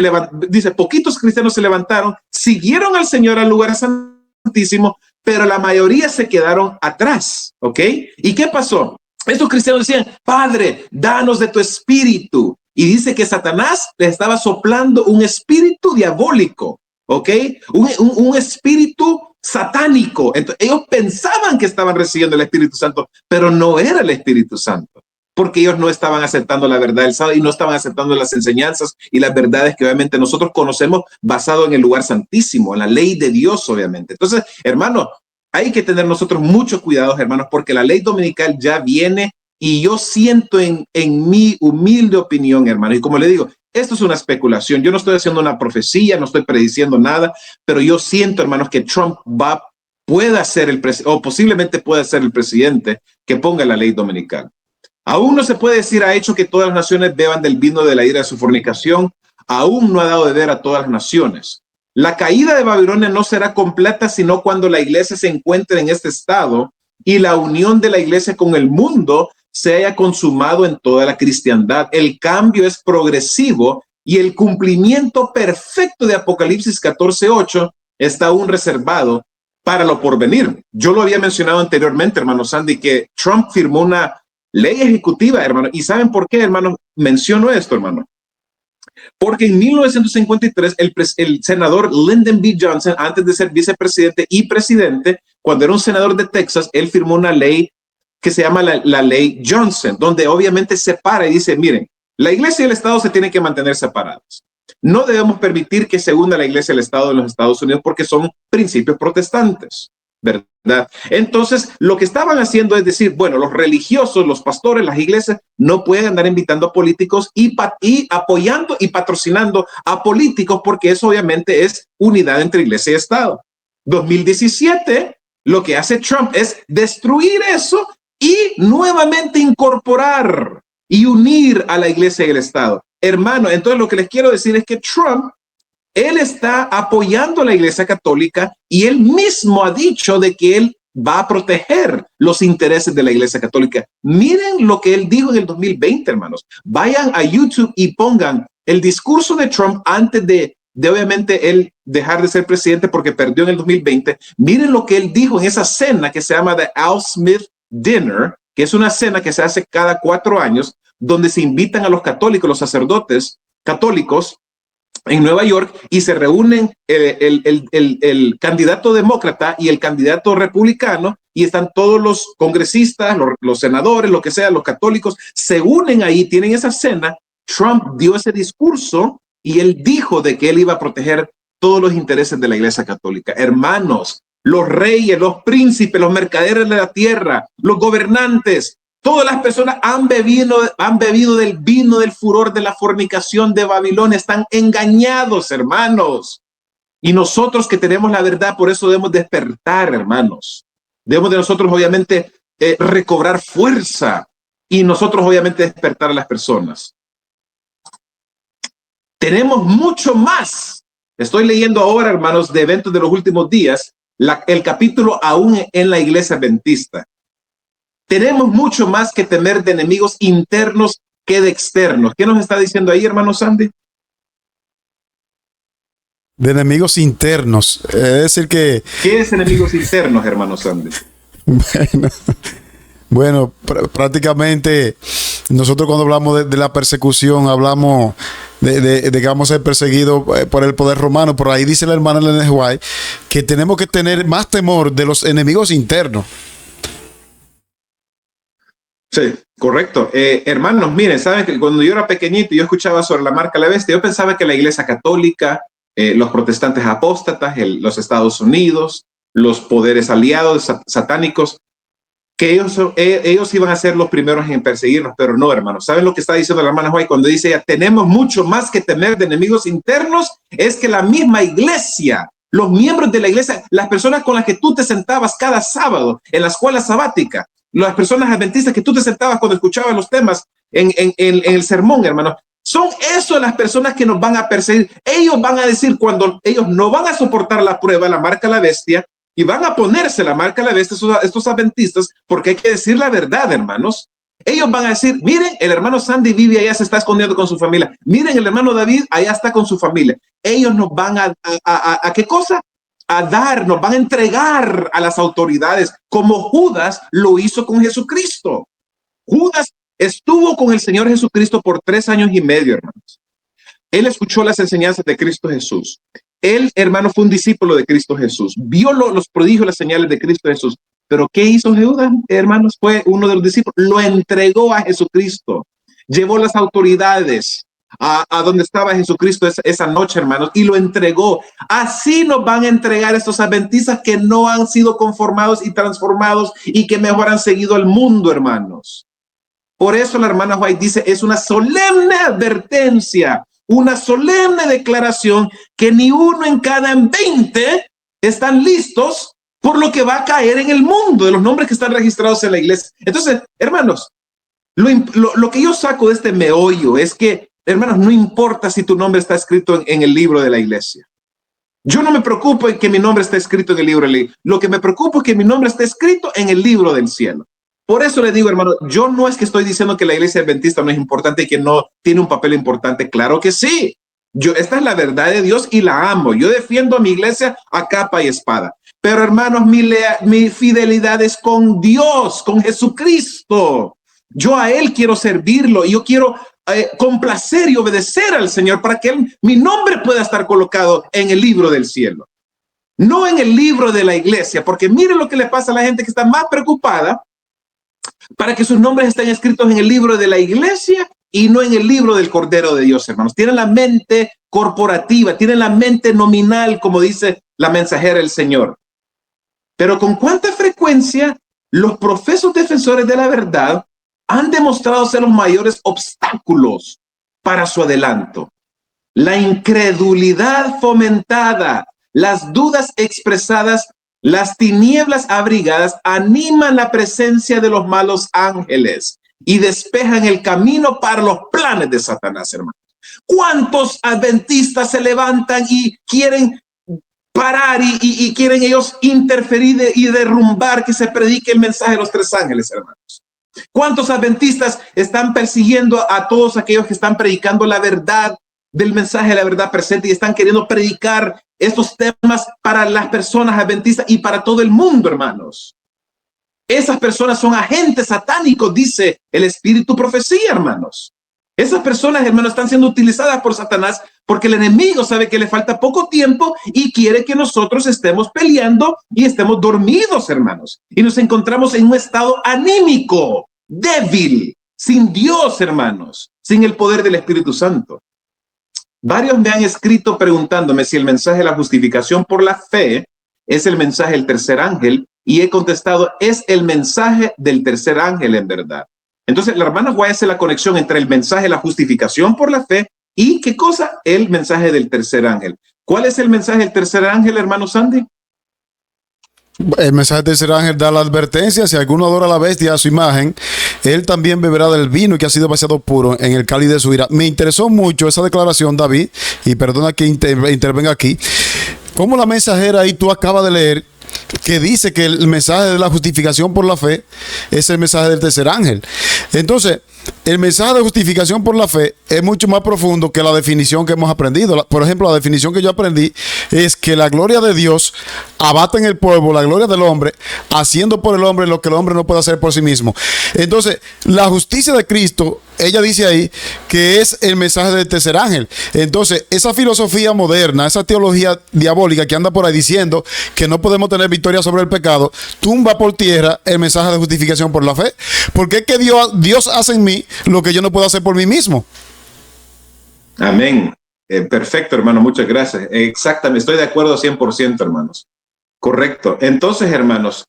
poquitos cristianos se levantaron, siguieron al Señor al lugar santísimo, pero la mayoría se quedaron atrás, ¿ok? ¿Y qué pasó? Estos cristianos decían, Padre, danos de tu espíritu. Y dice que Satanás le estaba soplando un espíritu diabólico, ¿ok? Un espíritu satánico. Entonces, ellos pensaban que estaban recibiendo el Espíritu Santo, pero no era el Espíritu Santo, porque ellos no estaban aceptando la verdad del sábado y no estaban aceptando las enseñanzas y las verdades que obviamente nosotros conocemos basado en el lugar santísimo, en la ley de Dios, obviamente. Entonces, hermano, hay que tener nosotros muchos cuidados, hermanos, porque la ley dominical ya viene y yo siento en mi humilde opinión, hermano, y como le digo, esto es una especulación. Yo no estoy haciendo una profecía, no estoy prediciendo nada, pero yo siento, hermanos, que Trump pueda ser o posiblemente pueda ser el presidente que ponga la ley dominical. Aún no se puede decir ha hecho que todas las naciones beban del vino de la ira de su fornicación. Aún no ha dado de beber a todas las naciones. La caída de Babilonia no será completa sino cuando la iglesia se encuentre en este estado y la unión de la iglesia con el mundo se haya consumado en toda la cristiandad. El cambio es progresivo y el cumplimiento perfecto de Apocalipsis 14:8 está aún reservado para lo porvenir. Yo lo había mencionado anteriormente, hermano Sandy, que Trump firmó una ley ejecutiva, hermano. ¿Y saben por qué, hermano? Menciono esto, hermano. Porque en 1953 el senador Lyndon B. Johnson, antes de ser vicepresidente y presidente, cuando era un senador de Texas, él firmó una ley que se llama la ley Johnson, donde obviamente separa y dice, miren, la iglesia y el Estado se tienen que mantener separados. No debemos permitir que se una la iglesia y el Estado en los Estados Unidos porque son principios protestantes, ¿verdad? Entonces, lo que estaban haciendo es decir, bueno, los religiosos, los pastores, las iglesias no pueden andar invitando a políticos y apoyando y patrocinando a políticos porque eso obviamente es unidad entre iglesia y Estado. 2017, lo que hace Trump es destruir eso y nuevamente incorporar y unir a la iglesia y el Estado. Hermano, entonces lo que les quiero decir es que Trump, él está apoyando a la iglesia católica y él mismo ha dicho de que él va a proteger los intereses de la iglesia católica. Miren lo que él dijo en el 2020, hermanos. Vayan a YouTube y pongan el discurso de Trump antes de obviamente él dejar de ser presidente porque perdió en el 2020. Miren lo que él dijo en esa cena que se llama The Al Smith Dinner, que es una cena que se hace cada 4 años, donde se invitan a los católicos, los sacerdotes católicos en Nueva York y se reúnen el candidato demócrata y el candidato republicano y están todos los congresistas, los senadores, lo que sea, los católicos, se unen ahí, tienen esa cena. Trump dio ese discurso y él dijo de que él iba a proteger todos los intereses de la iglesia católica. Hermanos, los reyes, los príncipes, los mercaderes de la tierra, los gobernantes, todas las personas han bebido del vino del furor de la fornicación de Babilonia. Están engañados, hermanos. Y nosotros que tenemos la verdad, por eso debemos despertar, hermanos. Debemos de nosotros, obviamente, recobrar fuerza y nosotros, obviamente, despertar a las personas. Tenemos mucho más. Estoy leyendo ahora, hermanos, de eventos de los últimos días, el capítulo aún en la iglesia adventista. Tenemos mucho más que temer de enemigos internos que de externos. ¿Qué nos está diciendo ahí, hermano Sandy? De enemigos internos. Es decir que... ¿Qué es enemigos internos, hermano Sandy? Bueno, prácticamente nosotros cuando hablamos de la persecución, hablamos de que vamos a ser perseguidos por el poder romano. Por ahí dice la hermana Ellen White que tenemos que tener más temor de los enemigos internos. Sí, correcto. Hermanos, miren, saben que cuando yo era pequeñito, yo escuchaba sobre la marca de la bestia, yo pensaba que la iglesia católica, los protestantes apóstatas, los Estados Unidos, los poderes aliados satánicos, que ellos iban a ser los primeros en perseguirnos, pero no, hermanos. ¿Saben lo que está diciendo la hermana White cuando dice ya tenemos mucho más que temer de enemigos internos? Es que la misma iglesia, los miembros de la iglesia, las personas con las que tú te sentabas cada sábado en la escuela sabática, las personas adventistas que tú te sentabas cuando escuchabas los temas en el sermón, hermano, son eso las personas que nos van a perseguir. Ellos van a decir cuando ellos no van a soportar la prueba, la marca de la bestia, y van a ponerse la marca de la bestia, estos adventistas, porque hay que decir la verdad, hermanos. Ellos van a decir, miren, el hermano Sandy vive allá, se está escondiendo con su familia. Miren, el hermano David allá está con su familia. Ellos nos van a ¿qué cosa? Nos van a entregar a las autoridades, como Judas lo hizo con Jesucristo. Judas estuvo con el Señor Jesucristo por 3 años y medio, hermanos. Él escuchó las enseñanzas de Cristo Jesús. Él, hermano, fue un discípulo de Cristo Jesús. Vio los prodigios, las señales de Cristo Jesús. Pero ¿qué hizo Judas, hermanos? Fue uno de los discípulos. Lo entregó a Jesucristo. Llevó las autoridades a donde estaba Jesucristo esa noche, hermanos, y lo entregó. Así nos van a entregar estos adventistas que no han sido conformados y transformados y que mejor han seguido al mundo, hermanos. Por eso la hermana White dice, es una solemne advertencia, una solemne declaración que ni uno en cada 20 están listos por lo que va a caer en el mundo de los nombres que están registrados en la iglesia. Entonces, hermanos, Lo que yo saco de este meollo es que, hermanos, no importa si tu nombre está escrito en el libro de la iglesia. Yo no me preocupo en que mi nombre esté escrito en el libro de la iglesia. Lo que me preocupa es que mi nombre esté escrito en el libro del cielo. Por eso le digo, hermano, yo no es que estoy diciendo que la iglesia adventista no es importante y que no tiene un papel importante. Claro que sí. Esta es la verdad de Dios y la amo. Yo defiendo a mi iglesia a capa y espada. Pero, hermanos, mi fidelidad es con Dios, con Jesucristo. Yo a Él quiero servirlo y yo quiero complacer y obedecer al Señor para que mi nombre pueda estar colocado en el libro del cielo, no en el libro de la iglesia, porque miren lo que le pasa a la gente que está más preocupada para que sus nombres estén escritos en el libro de la iglesia y no en el libro del Cordero de Dios, hermanos. Tienen la mente corporativa, tienen la mente nominal, como dice la mensajera del Señor. Pero con cuánta frecuencia los profesos defensores de la verdad han demostrado ser los mayores obstáculos para su adelanto. La incredulidad fomentada, las dudas expresadas, las tinieblas abrigadas animan la presencia de los malos ángeles y despejan el camino para los planes de Satanás, hermano. ¿Cuántos adventistas se levantan y quieren parar y quieren ellos interferir y derrumbar que se predique el mensaje de los tres ángeles, hermanos? ¿Cuántos adventistas están persiguiendo a todos aquellos que están predicando la verdad del mensaje de la verdad presente y están queriendo predicar estos temas para las personas adventistas y para todo el mundo, hermanos? Esas personas son agentes satánicos, dice el Espíritu Profecía, hermanos. Esas personas, hermanos, están siendo utilizadas por Satanás porque el enemigo sabe que le falta poco tiempo y quiere que nosotros estemos peleando y estemos dormidos, hermanos. Y nos encontramos en un estado anímico, débil, sin Dios, hermanos, sin el poder del Espíritu Santo. Varios me han escrito preguntándome si el mensaje de la justificación por la fe es el mensaje del tercer ángel, y he contestado, es el mensaje del tercer ángel en verdad. Entonces, la hermana Guay hace la conexión entre el mensaje de la justificación por la fe y, ¿qué cosa? El mensaje del tercer ángel. ¿Cuál es el mensaje del tercer ángel, hermano Sandy? El mensaje del tercer ángel da la advertencia: si alguno adora a la bestia a su imagen, él también beberá del vino que ha sido vaciado puro en el cáliz de su ira. Me interesó mucho esa declaración, David, y perdona que intervenga aquí. Como la mensajera ahí tú acabas de leer, que dice que el mensaje de la justificación por la fe es el mensaje del tercer ángel. Entonces, el mensaje de justificación por la fe es mucho más profundo que la definición que hemos aprendido. Por ejemplo, la definición que yo aprendí es que la gloria de Dios abate en el polvo la gloria del hombre, haciendo por el hombre lo que el hombre no puede hacer por sí mismo. Entonces, la justicia de Cristo, ella dice ahí que es el mensaje del tercer ángel. Entonces, esa filosofía moderna, esa teología diabólica que anda por ahí diciendo que no podemos tener victoria sobre el pecado, tumba por tierra el mensaje de justificación por la fe. Porque es que Dios hace en mí lo que yo no puedo hacer por mí mismo. Amén. Perfecto, hermano, muchas gracias. Exactamente, estoy de acuerdo 100%, hermanos. Correcto. Entonces, hermanos,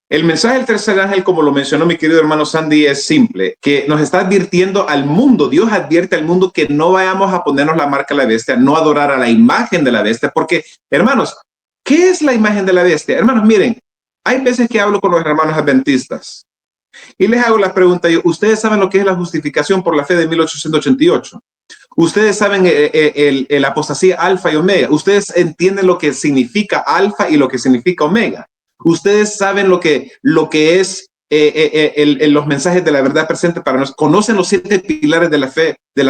el mensaje del tercer ángel, como lo mencionó mi querido hermano Sandy, es simple, que nos está advirtiendo al mundo. Dios advierte al mundo que no vayamos a ponernos la marca de la bestia, no adorar a la imagen de la bestia, porque, hermanos, ¿qué es la imagen de la bestia? Hermanos, miren, hay veces que hablo con los hermanos adventistas y les hago la pregunta, ¿ustedes saben lo que es la justificación por la fe de 1888? ¿Ustedes saben el apostasía alfa y omega? ¿Ustedes entienden lo que significa alfa y lo que significa omega? ¿Ustedes saben lo que es los mensajes de la verdad presente para nosotros? ¿Conocen los 7 pilares de la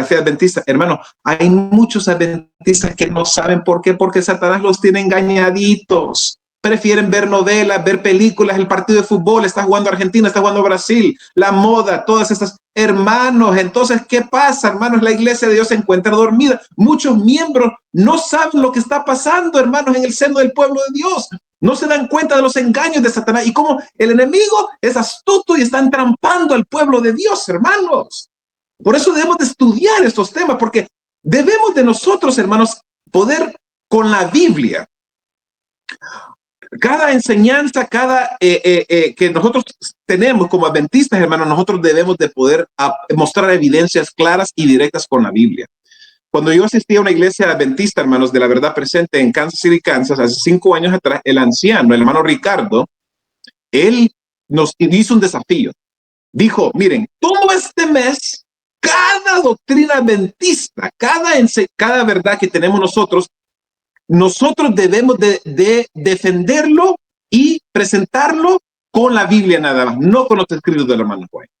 fe adventista? Hermano, hay muchos adventistas que no saben por qué, porque Satanás los tiene engañaditos. Prefieren ver novelas, ver películas, el partido de fútbol, está jugando Argentina, está jugando Brasil, la moda, todas estas. Hermanos, entonces, ¿qué pasa, hermanos? La iglesia de Dios se encuentra dormida. Muchos miembros no saben lo que está pasando, hermanos, en el seno del pueblo de Dios. No se dan cuenta de los engaños de Satanás y cómo el enemigo es astuto y está entrampando al pueblo de Dios, hermanos. Por eso debemos de estudiar estos temas, porque debemos de nosotros, hermanos, poder con la Biblia, cada enseñanza, que nosotros tenemos como adventistas, hermanos, nosotros debemos de poder mostrar evidencias claras y directas con la Biblia. Cuando yo asistí a una iglesia adventista, hermanos, de la verdad presente en Kansas City, Kansas, hace 5 años atrás, el anciano, el hermano Ricardo, él nos hizo un desafío. Dijo, miren, todos todo este mes, cada doctrina adventista, cada verdad que tenemos nosotros debemos de defenderlo y presentarlo con la Biblia nada más, no con los escritos del hermano White.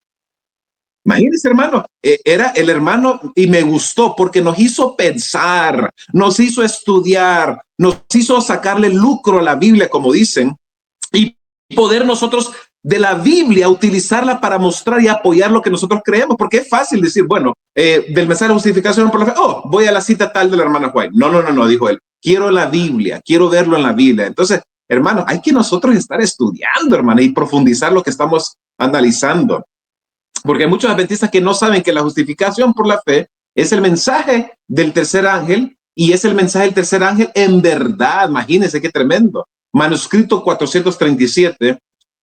Imagínense, hermano, era el hermano y me gustó porque nos hizo pensar, nos hizo estudiar, nos hizo sacarle lucro a la Biblia, como dicen, y poder nosotros de la Biblia utilizarla para mostrar y apoyar lo que nosotros creemos, porque es fácil decir, bueno, del mensaje de justificación por la fe, voy a la cita tal de la hermana White. No, dijo él, quiero la Biblia, quiero verlo en la Biblia. Entonces, hermano, hay que nosotros estar estudiando, hermano, y profundizar lo que estamos analizando. Porque hay muchos adventistas que no saben que la justificación por la fe es el mensaje del tercer ángel y es el mensaje del tercer ángel en verdad. Imagínense qué tremendo. Manuscrito 437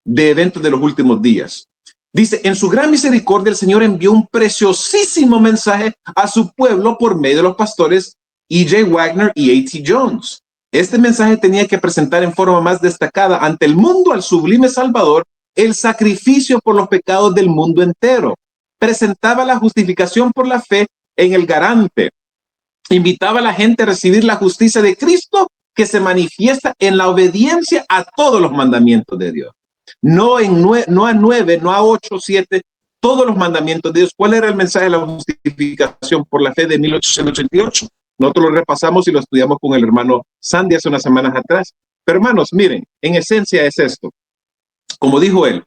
de Eventos de los Últimos Días. Dice, en su gran misericordia el Señor envió un preciosísimo mensaje a su pueblo por medio de los pastores E.J. Wagner y A.T. Jones. Este mensaje tenía que presentar en forma más destacada ante el mundo al sublime Salvador el sacrificio por los pecados del mundo entero. Presentaba la justificación por la fe en el garante. Invitaba a la gente a recibir la justicia de Cristo que se manifiesta en la obediencia a todos los mandamientos de Dios. No a 9, no a 8, 7, todos los mandamientos de Dios. ¿Cuál era el mensaje de la justificación por la fe de 1888? Nosotros lo repasamos y lo estudiamos con el hermano Sandy hace unas semanas atrás. Pero hermanos, miren, en esencia es esto. Como dijo él,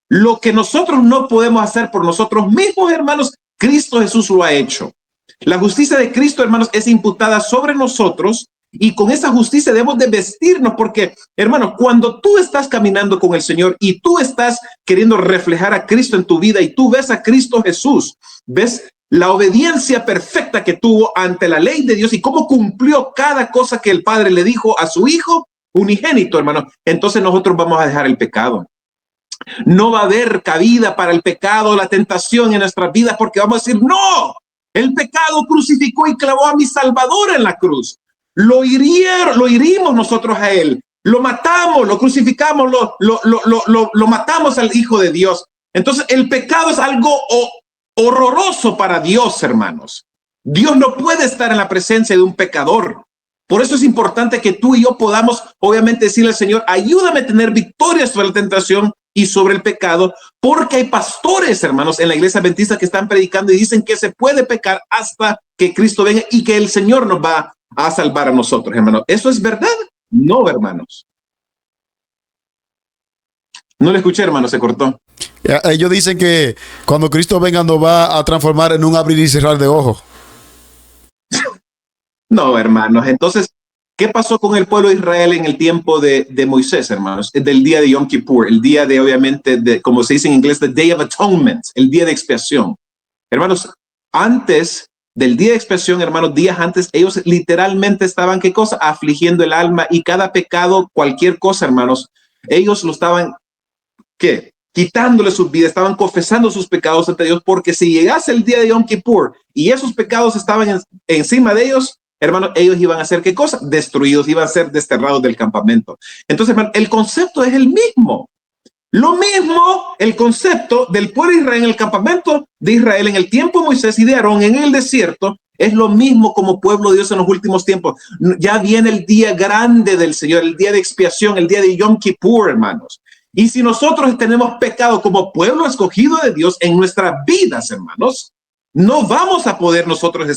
lo que nosotros no podemos hacer por nosotros mismos, hermanos, Cristo Jesús lo ha hecho. La justicia de Cristo, hermanos, es imputada sobre nosotros y con esa justicia debemos de vestirnos porque, hermanos, cuando tú estás caminando con el Señor y tú estás queriendo reflejar a Cristo en tu vida y tú ves a Cristo Jesús, ves la obediencia perfecta que tuvo ante la ley de Dios y cómo cumplió cada cosa que el Padre le dijo a su Hijo unigénito, hermanos, entonces nosotros vamos a dejar el pecado. No va a haber cabida para el pecado, la tentación en nuestras vidas, porque vamos a decir, no, el pecado crucificó y clavó a mi Salvador en la cruz. Lo hirimos nosotros a él, lo matamos, lo crucificamos, lo matamos al Hijo de Dios. Entonces el pecado es algo horroroso para Dios, hermanos. Dios no puede estar en la presencia de un pecador. Por eso es importante que tú y yo podamos, obviamente, decirle al Señor, ayúdame a tener victoria sobre la tentación y sobre el pecado, porque hay pastores, hermanos, en la iglesia adventista que están predicando y dicen que se puede pecar hasta que Cristo venga y que el Señor nos va a salvar a nosotros, hermanos. ¿Eso es verdad? No, hermanos. No le escuché, hermano, se cortó. Ellos dicen que cuando Cristo venga nos va a transformar en un abrir y cerrar de ojos. No, hermanos. Entonces, ¿qué pasó con el pueblo de Israel en el tiempo de Moisés, hermanos? Del día de Yom Kippur, el día de, obviamente, como se dice en inglés, the Day of Atonement, el día de expiación. Hermanos, antes del día de expiación, hermanos, días antes, ellos literalmente estaban, ¿qué cosa? Afligiendo el alma y cada pecado, cualquier cosa, hermanos, ellos lo estaban, ¿qué? Quitándole sus vidas, estaban confesando sus pecados ante Dios, porque si llegase el día de Yom Kippur y esos pecados estaban encima de ellos, hermanos, ellos iban a ser, ¿qué cosa? Destruidos, iban a ser desterrados del campamento. Entonces, hermano, el concepto es el mismo. Lo mismo, el concepto del pueblo de Israel en el campamento de Israel en el tiempo de Moisés y de Aarón en el desierto, es lo mismo como pueblo de Dios en los últimos tiempos. Ya viene el día grande del Señor, el día de expiación, el día de Yom Kippur, hermanos. Y si nosotros tenemos pecado como pueblo escogido de Dios en nuestras vidas, hermanos, no vamos a poder nosotros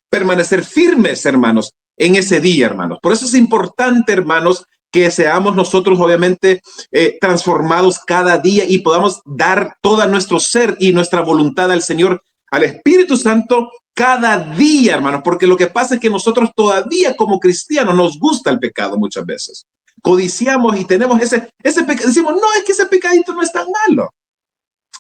permanecer firmes, hermanos, en ese día, hermanos. Por eso es importante, hermanos, que seamos nosotros, obviamente, transformados cada día y podamos dar todo nuestro ser y nuestra voluntad al Señor, al Espíritu Santo, cada día, hermanos. Porque lo que pasa es que nosotros todavía como cristianos nos gusta el pecado muchas veces. Codiciamos y tenemos ese pecado. Decimos, no, es que ese pecadito no es tan malo.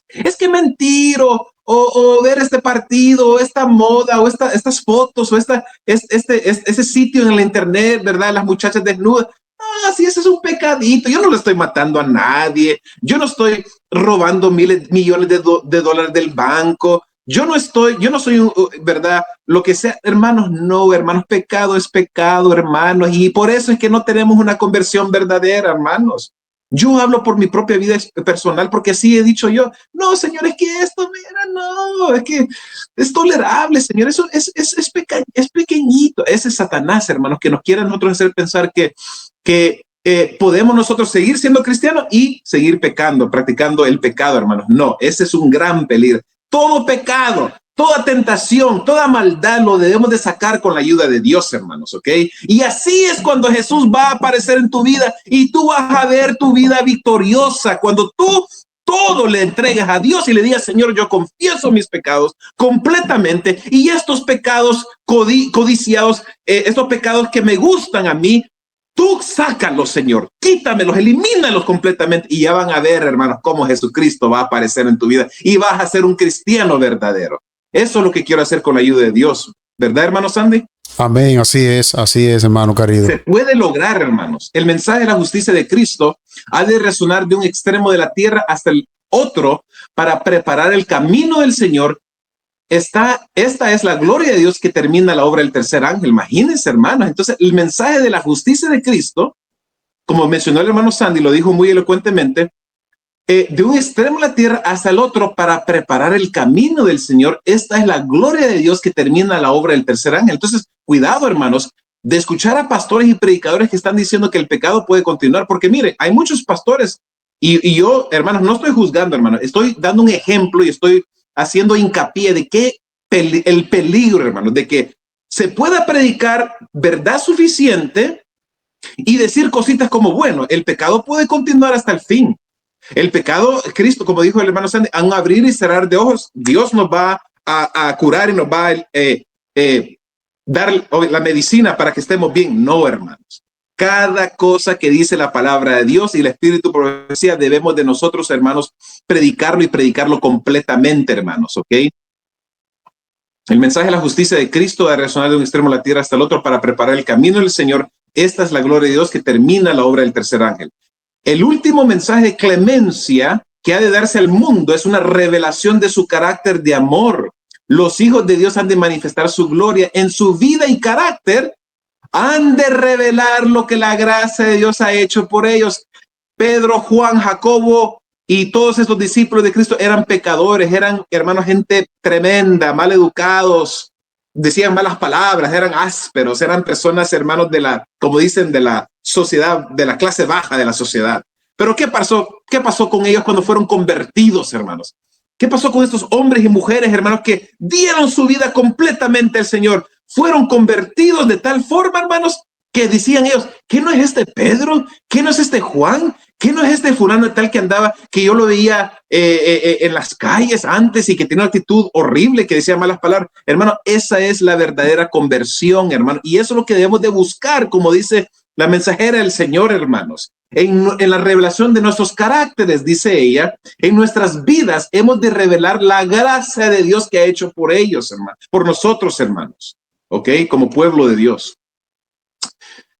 Es que mentir o ver este partido, o esta moda, o estas fotos, o ese sitio en la internet, ¿verdad? Las muchachas desnudas. Ah, sí, ese es un pecadito. Yo no le estoy matando a nadie. Yo no estoy robando millones de dólares del banco. Yo no soy, ¿verdad? Lo que sea, hermanos, no, hermanos, pecado es pecado, hermanos. Y por eso es que no tenemos una conversión verdadera, hermanos. Yo hablo por mi propia vida personal, porque así he dicho yo, no, Señor, es que esto, mira, no, es que es tolerable, Señor, eso es pequeñito. Ese es Satanás, hermanos, que nos quiere a nosotros hacer pensar que podemos nosotros seguir siendo cristianos y seguir pecando, practicando el pecado, hermanos. No, ese es un gran peligro. Todo pecado, toda tentación, toda maldad lo debemos de sacar con la ayuda de Dios, hermanos, ¿ok? Y así es cuando Jesús va a aparecer en tu vida y tú vas a ver tu vida victoriosa. Cuando tú todo le entregas a Dios y le digas, Señor, yo confieso mis pecados completamente, y estos pecados codiciados, estos pecados que me gustan a mí, tú sácalos, Señor, quítamelos, elimínalos completamente, y ya van a ver, hermanos, cómo Jesucristo va a aparecer en tu vida y vas a ser un cristiano verdadero. Eso es lo que quiero hacer con la ayuda de Dios. ¿Verdad, hermano Sandy? Amén, así es, hermano querido. Se puede lograr, hermanos. El mensaje de la justicia de Cristo ha de resonar de un extremo de la tierra hasta el otro para preparar el camino del Señor. Esta es la gloria de Dios que termina la obra del tercer ángel. Imagínense, hermanos. Entonces, el mensaje de la justicia de Cristo, como mencionó el hermano Sandy, lo dijo muy elocuentemente, de un extremo de la tierra hasta el otro para preparar el camino del Señor. Esta es la gloria de Dios que termina la obra del tercer ángel. Entonces, cuidado, hermanos, de escuchar a pastores y predicadores que están diciendo que el pecado puede continuar, porque mire, hay muchos pastores y yo, hermanos, no estoy juzgando, hermanos, estoy dando un ejemplo y estoy haciendo hincapié de que el peligro, hermanos, de que se pueda predicar verdad suficiente y decir cositas como, bueno, el pecado puede continuar hasta el fin. El pecado, Cristo, como dijo el hermano Sandy, a un abrir y cerrar de ojos, Dios nos va a curar y nos va a dar la medicina para que estemos bien. No, hermanos. Cada cosa que dice la palabra de Dios y el Espíritu profecía, debemos de nosotros, hermanos, predicarlo y predicarlo completamente, hermanos, ¿ok? El mensaje de la justicia de Cristo va a resonar de un extremo de la tierra hasta el otro para preparar el camino del Señor. Esta es la gloria de Dios que termina la obra del tercer ángel. El último mensaje de clemencia que ha de darse al mundo es una revelación de su carácter de amor. Los hijos de Dios han de manifestar su gloria en su vida y carácter, han de revelar lo que la gracia de Dios ha hecho por ellos. Pedro, Juan, Jacobo y todos estos discípulos de Cristo eran pecadores, eran, hermanos, gente tremenda, mal educados, decían malas palabras, eran ásperos, eran personas, hermanos, como dicen, de la sociedad, de la clase baja de la sociedad. Pero ¿qué pasó? ¿Qué pasó con ellos cuando fueron convertidos, hermanos? ¿Qué pasó con estos hombres y mujeres, hermanos, que dieron su vida completamente al Señor? Fueron convertidos de tal forma, hermanos, que decían ellos, ¿qué no es este Pedro? ¿Qué no es este Juan? ¿Qué no es este fulano tal que andaba, que yo lo veía en las calles antes y que tenía una actitud horrible, que decía malas palabras? Hermano, esa es la verdadera conversión, hermano. Y eso es lo que debemos de buscar, como dice la mensajera del Señor, hermanos. En la revelación de nuestros caracteres, dice ella, en nuestras vidas hemos de revelar la gracia de Dios que ha hecho por ellos, hermanos, por nosotros, hermanos, ¿ok? Como pueblo de Dios.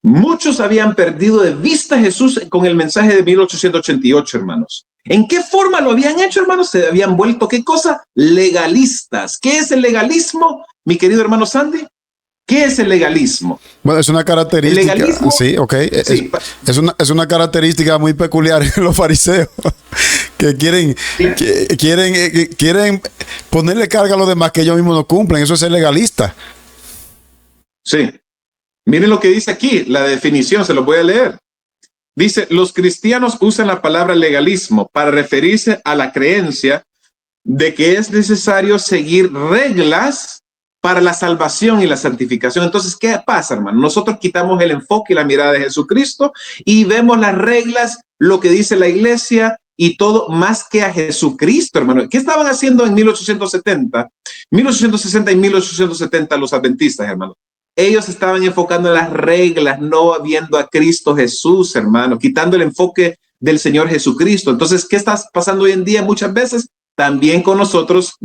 Muchos habían perdido de vista a Jesús con el mensaje de 1888, hermanos. ¿En qué forma lo habían hecho, hermanos? Se habían vuelto, ¿qué cosa? Legalistas. ¿Qué es el legalismo, mi querido hermano Sandy? ¿Qué es el legalismo? Bueno, es una característica. ¿El legalismo? Sí, ok. Sí. Es una característica muy peculiar en los fariseos que quieren ponerle carga a los demás que ellos mismos no cumplen. Eso es ser legalista. Sí. Miren lo que dice aquí, la definición, se lo voy a leer. Dice, los cristianos usan la palabra legalismo para referirse a la creencia de que es necesario seguir reglas para la salvación y la santificación. Entonces, ¿qué pasa, hermano? Nosotros quitamos el enfoque y la mirada de Jesucristo y vemos las reglas, lo que dice la iglesia y todo más que a Jesucristo, hermano. ¿Qué estaban haciendo en 1870, 1860 y 1870 los adventistas, hermano? Ellos estaban enfocando en las reglas, no viendo a Cristo Jesús, hermano, quitando el enfoque del Señor Jesucristo. Entonces, ¿qué está pasando hoy en día muchas veces? También con nosotros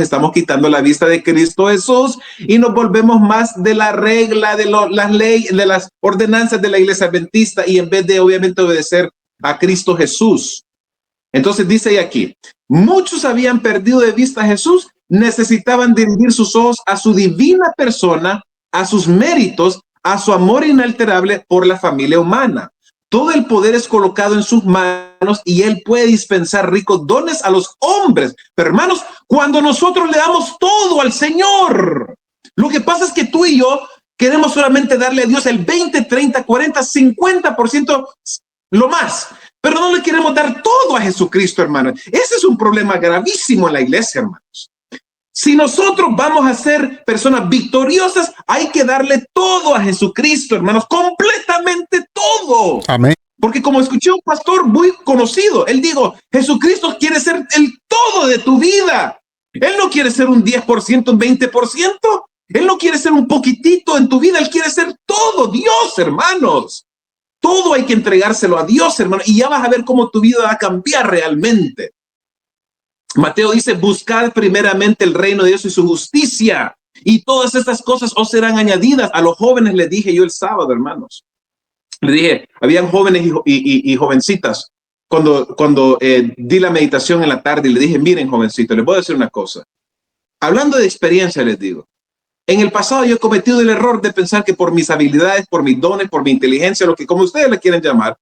estamos quitando la vista de Cristo Jesús y nos volvemos más de la regla, de las leyes, de las ordenanzas de la iglesia adventista y en vez de obviamente obedecer a Cristo Jesús. Entonces dice ahí aquí, muchos habían perdido de vista a Jesús, necesitaban dirigir sus ojos a su divina persona, a sus méritos, a su amor inalterable por la familia humana. Todo el poder es colocado en sus manos y Él puede dispensar ricos dones a los hombres. Pero hermanos, cuando nosotros le damos todo al Señor, lo que pasa es que tú y yo queremos solamente darle a Dios el 20, 30, 40, 50%, lo más. Pero no le queremos dar todo a Jesucristo, hermanos. Ese es un problema gravísimo en la iglesia, hermanos. Si nosotros vamos a ser personas victoriosas, hay que darle todo a Jesucristo, hermanos, completamente todo. Amén. Porque como escuché a un pastor muy conocido, él dijo, Jesucristo quiere ser el todo de tu vida. Él no quiere ser un 10%, un 20%. Él no quiere ser un poquitito en tu vida. Él quiere ser todo. Dios, hermanos. Todo hay que entregárselo a Dios, hermano. Y ya vas a ver cómo tu vida va a cambiar realmente. Mateo dice, buscad primeramente el reino de Dios y su justicia, y todas estas cosas os serán añadidas. A los jóvenes les dije yo el sábado, hermanos, le dije, habían jóvenes y jovencitas, cuando di la meditación en la tarde, y le dije, miren, jovencitos, les voy a decir una cosa. Hablando de experiencia, les digo, en el pasado yo he cometido el error de pensar que por mis habilidades, por mis dones, por mi inteligencia, lo que como ustedes le quieren llamar,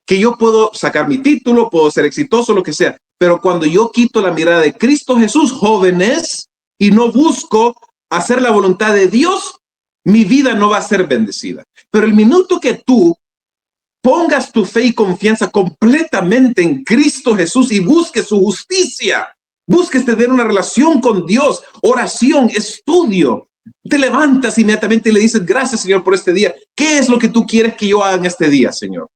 que yo puedo sacar mi título, puedo ser exitoso, lo que sea. Pero cuando yo quito la mirada de Cristo Jesús, jóvenes, y no busco hacer la voluntad de Dios, mi vida no va a ser bendecida. Pero el minuto que tú pongas tu fe y confianza completamente en Cristo Jesús y busques su justicia, busques tener una relación con Dios, oración, estudio, te levantas inmediatamente y le dices, gracias, Señor, por este día. ¿Qué es lo que tú quieres que yo haga en este día, Señor?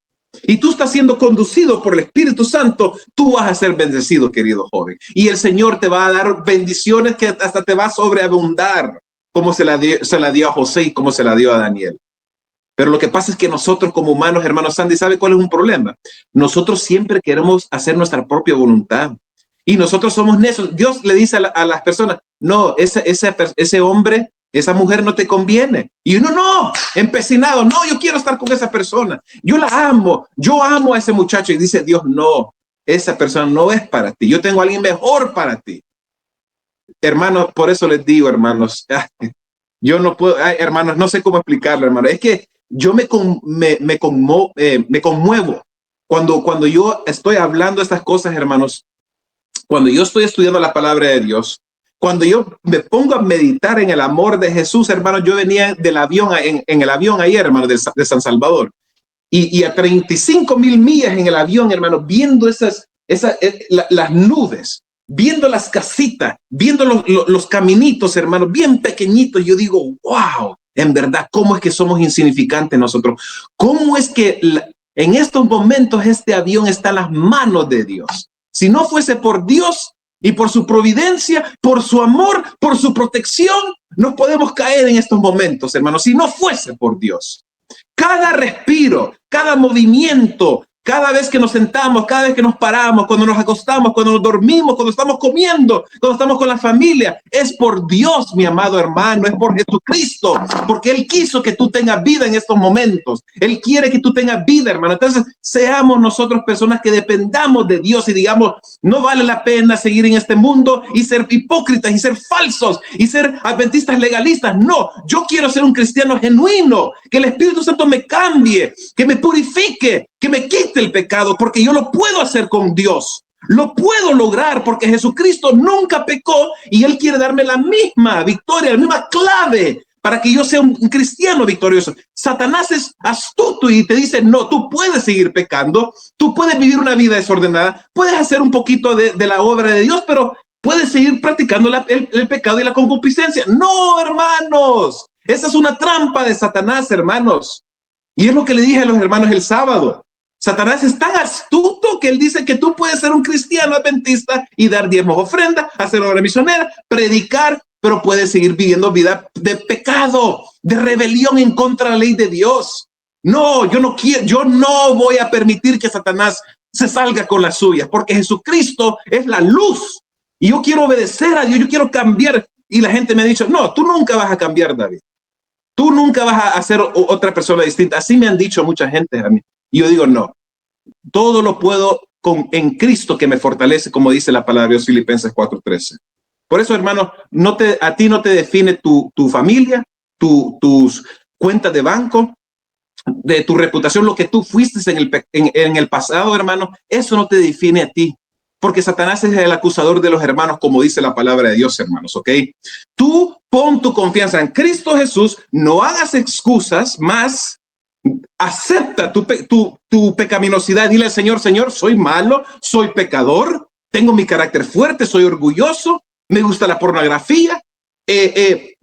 Y tú estás siendo conducido por el Espíritu Santo, tú vas a ser bendecido, querido joven. Y el Señor te va a dar bendiciones que hasta te va a sobreabundar, como se la dio a José y como se la dio a Daniel. Pero lo que pasa es que nosotros como humanos, hermanos Sandy, ¿sabe cuál es un problema? Nosotros siempre queremos hacer nuestra propia voluntad. Y nosotros somos necios. Dios le dice a las personas, no, ese hombre, esa mujer no te conviene. Y uno no, empecinado, no, yo quiero estar con esa persona. Yo la amo, yo amo a ese muchacho. Y dice Dios, no, esa persona no es para ti. Yo tengo a alguien mejor para ti. Hermanos, por eso les digo, hermanos, yo no puedo, hermanos, no sé cómo explicarlo, hermanos. Es que yo me conmuevo cuando yo estoy hablando estas cosas, hermanos. Cuando yo estoy estudiando la palabra de Dios, cuando yo me pongo a meditar en el amor de Jesús, hermano, yo venía del avión, en el avión ayer, hermano, de San Salvador, y a 35,000 millas en el avión, hermano, viendo las nubes, viendo las casitas, viendo los caminitos, hermano, bien pequeñitos, yo digo, wow, en verdad, ¿cómo es que somos insignificantes nosotros? ¿Cómo es que en estos momentos este avión está en las manos de Dios? Si no fuese por Dios y por su providencia, por su amor, por su protección, no podemos caer en estos momentos, hermanos, si no fuese por Dios. Cada respiro, cada movimiento, cada vez que nos sentamos, cada vez que nos paramos, cuando nos acostamos, cuando nos dormimos, cuando estamos comiendo, cuando estamos con la familia, es por Dios, mi amado hermano, es por Jesucristo, porque Él quiso que tú tengas vida en estos momentos. Él quiere que tú tengas vida, hermano. Entonces, seamos nosotros personas que dependamos de Dios y digamos, no vale la pena seguir en este mundo y ser hipócritas y ser falsos y ser adventistas legalistas. No, yo quiero ser un cristiano genuino, que el Espíritu Santo me cambie, que me purifique, que me quite el pecado, porque yo lo puedo hacer con Dios. Lo puedo lograr porque Jesucristo nunca pecó y Él quiere darme la misma victoria, la misma clave para que yo sea un cristiano victorioso. Satanás es astuto y te dice, no, tú puedes seguir pecando, tú puedes vivir una vida desordenada, puedes hacer un poquito de la obra de Dios, pero puedes seguir practicando el pecado y la concupiscencia. No, hermanos, esa es una trampa de Satanás, hermanos. Y es lo que le dije a los hermanos el sábado. Satanás es tan astuto que él dice que tú puedes ser un cristiano adventista y dar diezmos, ofrendas, hacer obra misionera, predicar, pero puedes seguir viviendo vida de pecado, de rebelión en contra de la ley de Dios. No, yo no quiero, yo no voy a permitir que Satanás se salga con las suyas, porque Jesucristo es la luz y yo quiero obedecer a Dios, yo quiero cambiar. Y la gente me ha dicho, no, tú nunca vas a cambiar, David. Tú nunca vas a ser otra persona distinta. Así me han dicho mucha gente a mí. Y yo digo, no, todo lo puedo en Cristo que me fortalece, como dice la palabra de Dios, Filipenses 4:13. Por eso, hermano, a ti no te define tu familia, tus cuentas de banco, de tu reputación, lo que tú fuiste en el pasado, hermano, eso no te define a ti. Porque Satanás es el acusador de los hermanos, como dice la palabra de Dios, hermanos, ¿ok? Tú pon tu confianza en Cristo Jesús, no hagas excusas, más acepta tu pecaminosidad. Dile al Señor, Señor, soy malo, soy pecador, tengo mi carácter fuerte, soy orgulloso, me gusta la pornografía, he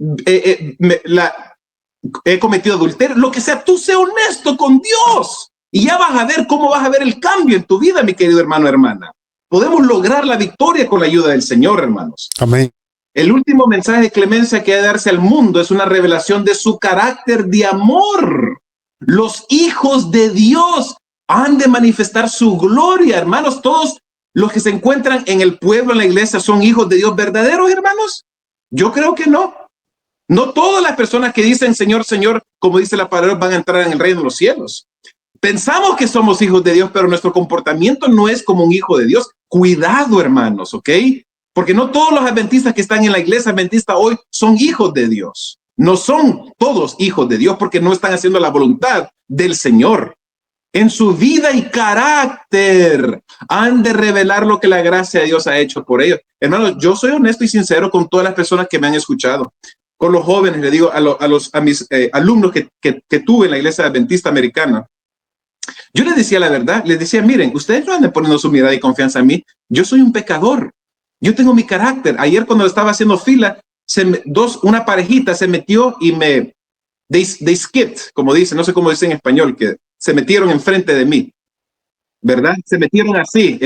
cometido adulterio, lo que sea, tú sé honesto con Dios y ya vas a ver cómo vas a ver el cambio en tu vida, mi querido hermano, hermana. Podemos lograr la victoria con la ayuda del Señor, hermanos. Amén. El último mensaje de clemencia que ha de darse al mundo es una revelación de su carácter de amor. Los hijos de Dios han de manifestar su gloria, hermanos. Todos los que se encuentran en el pueblo, en la iglesia, son hijos de Dios verdaderos, hermanos. Yo creo que no. No todas las personas que dicen Señor, Señor, como dice la palabra, van a entrar en el reino de los cielos. Pensamos que somos hijos de Dios, pero nuestro comportamiento no es como un hijo de Dios. Cuidado, hermanos, ¿ok? Porque no todos los adventistas que están en la iglesia adventista hoy son hijos de Dios. No son todos hijos de Dios porque no están haciendo la voluntad del Señor. En su vida y carácter han de revelar lo que la gracia de Dios ha hecho por ellos. Hermanos, yo soy honesto y sincero con todas las personas que me han escuchado. Con los jóvenes, le digo a mis alumnos que tuve en la iglesia adventista americana, yo les decía la verdad, les decía, miren, ustedes no andan poniendo su mirada y confianza en mí, yo soy un pecador, yo tengo mi carácter. Ayer cuando estaba haciendo fila, una parejita se metió y they skipped, como dice, no sé cómo dice en español, que se metieron enfrente de mí, ¿verdad? Se metieron así,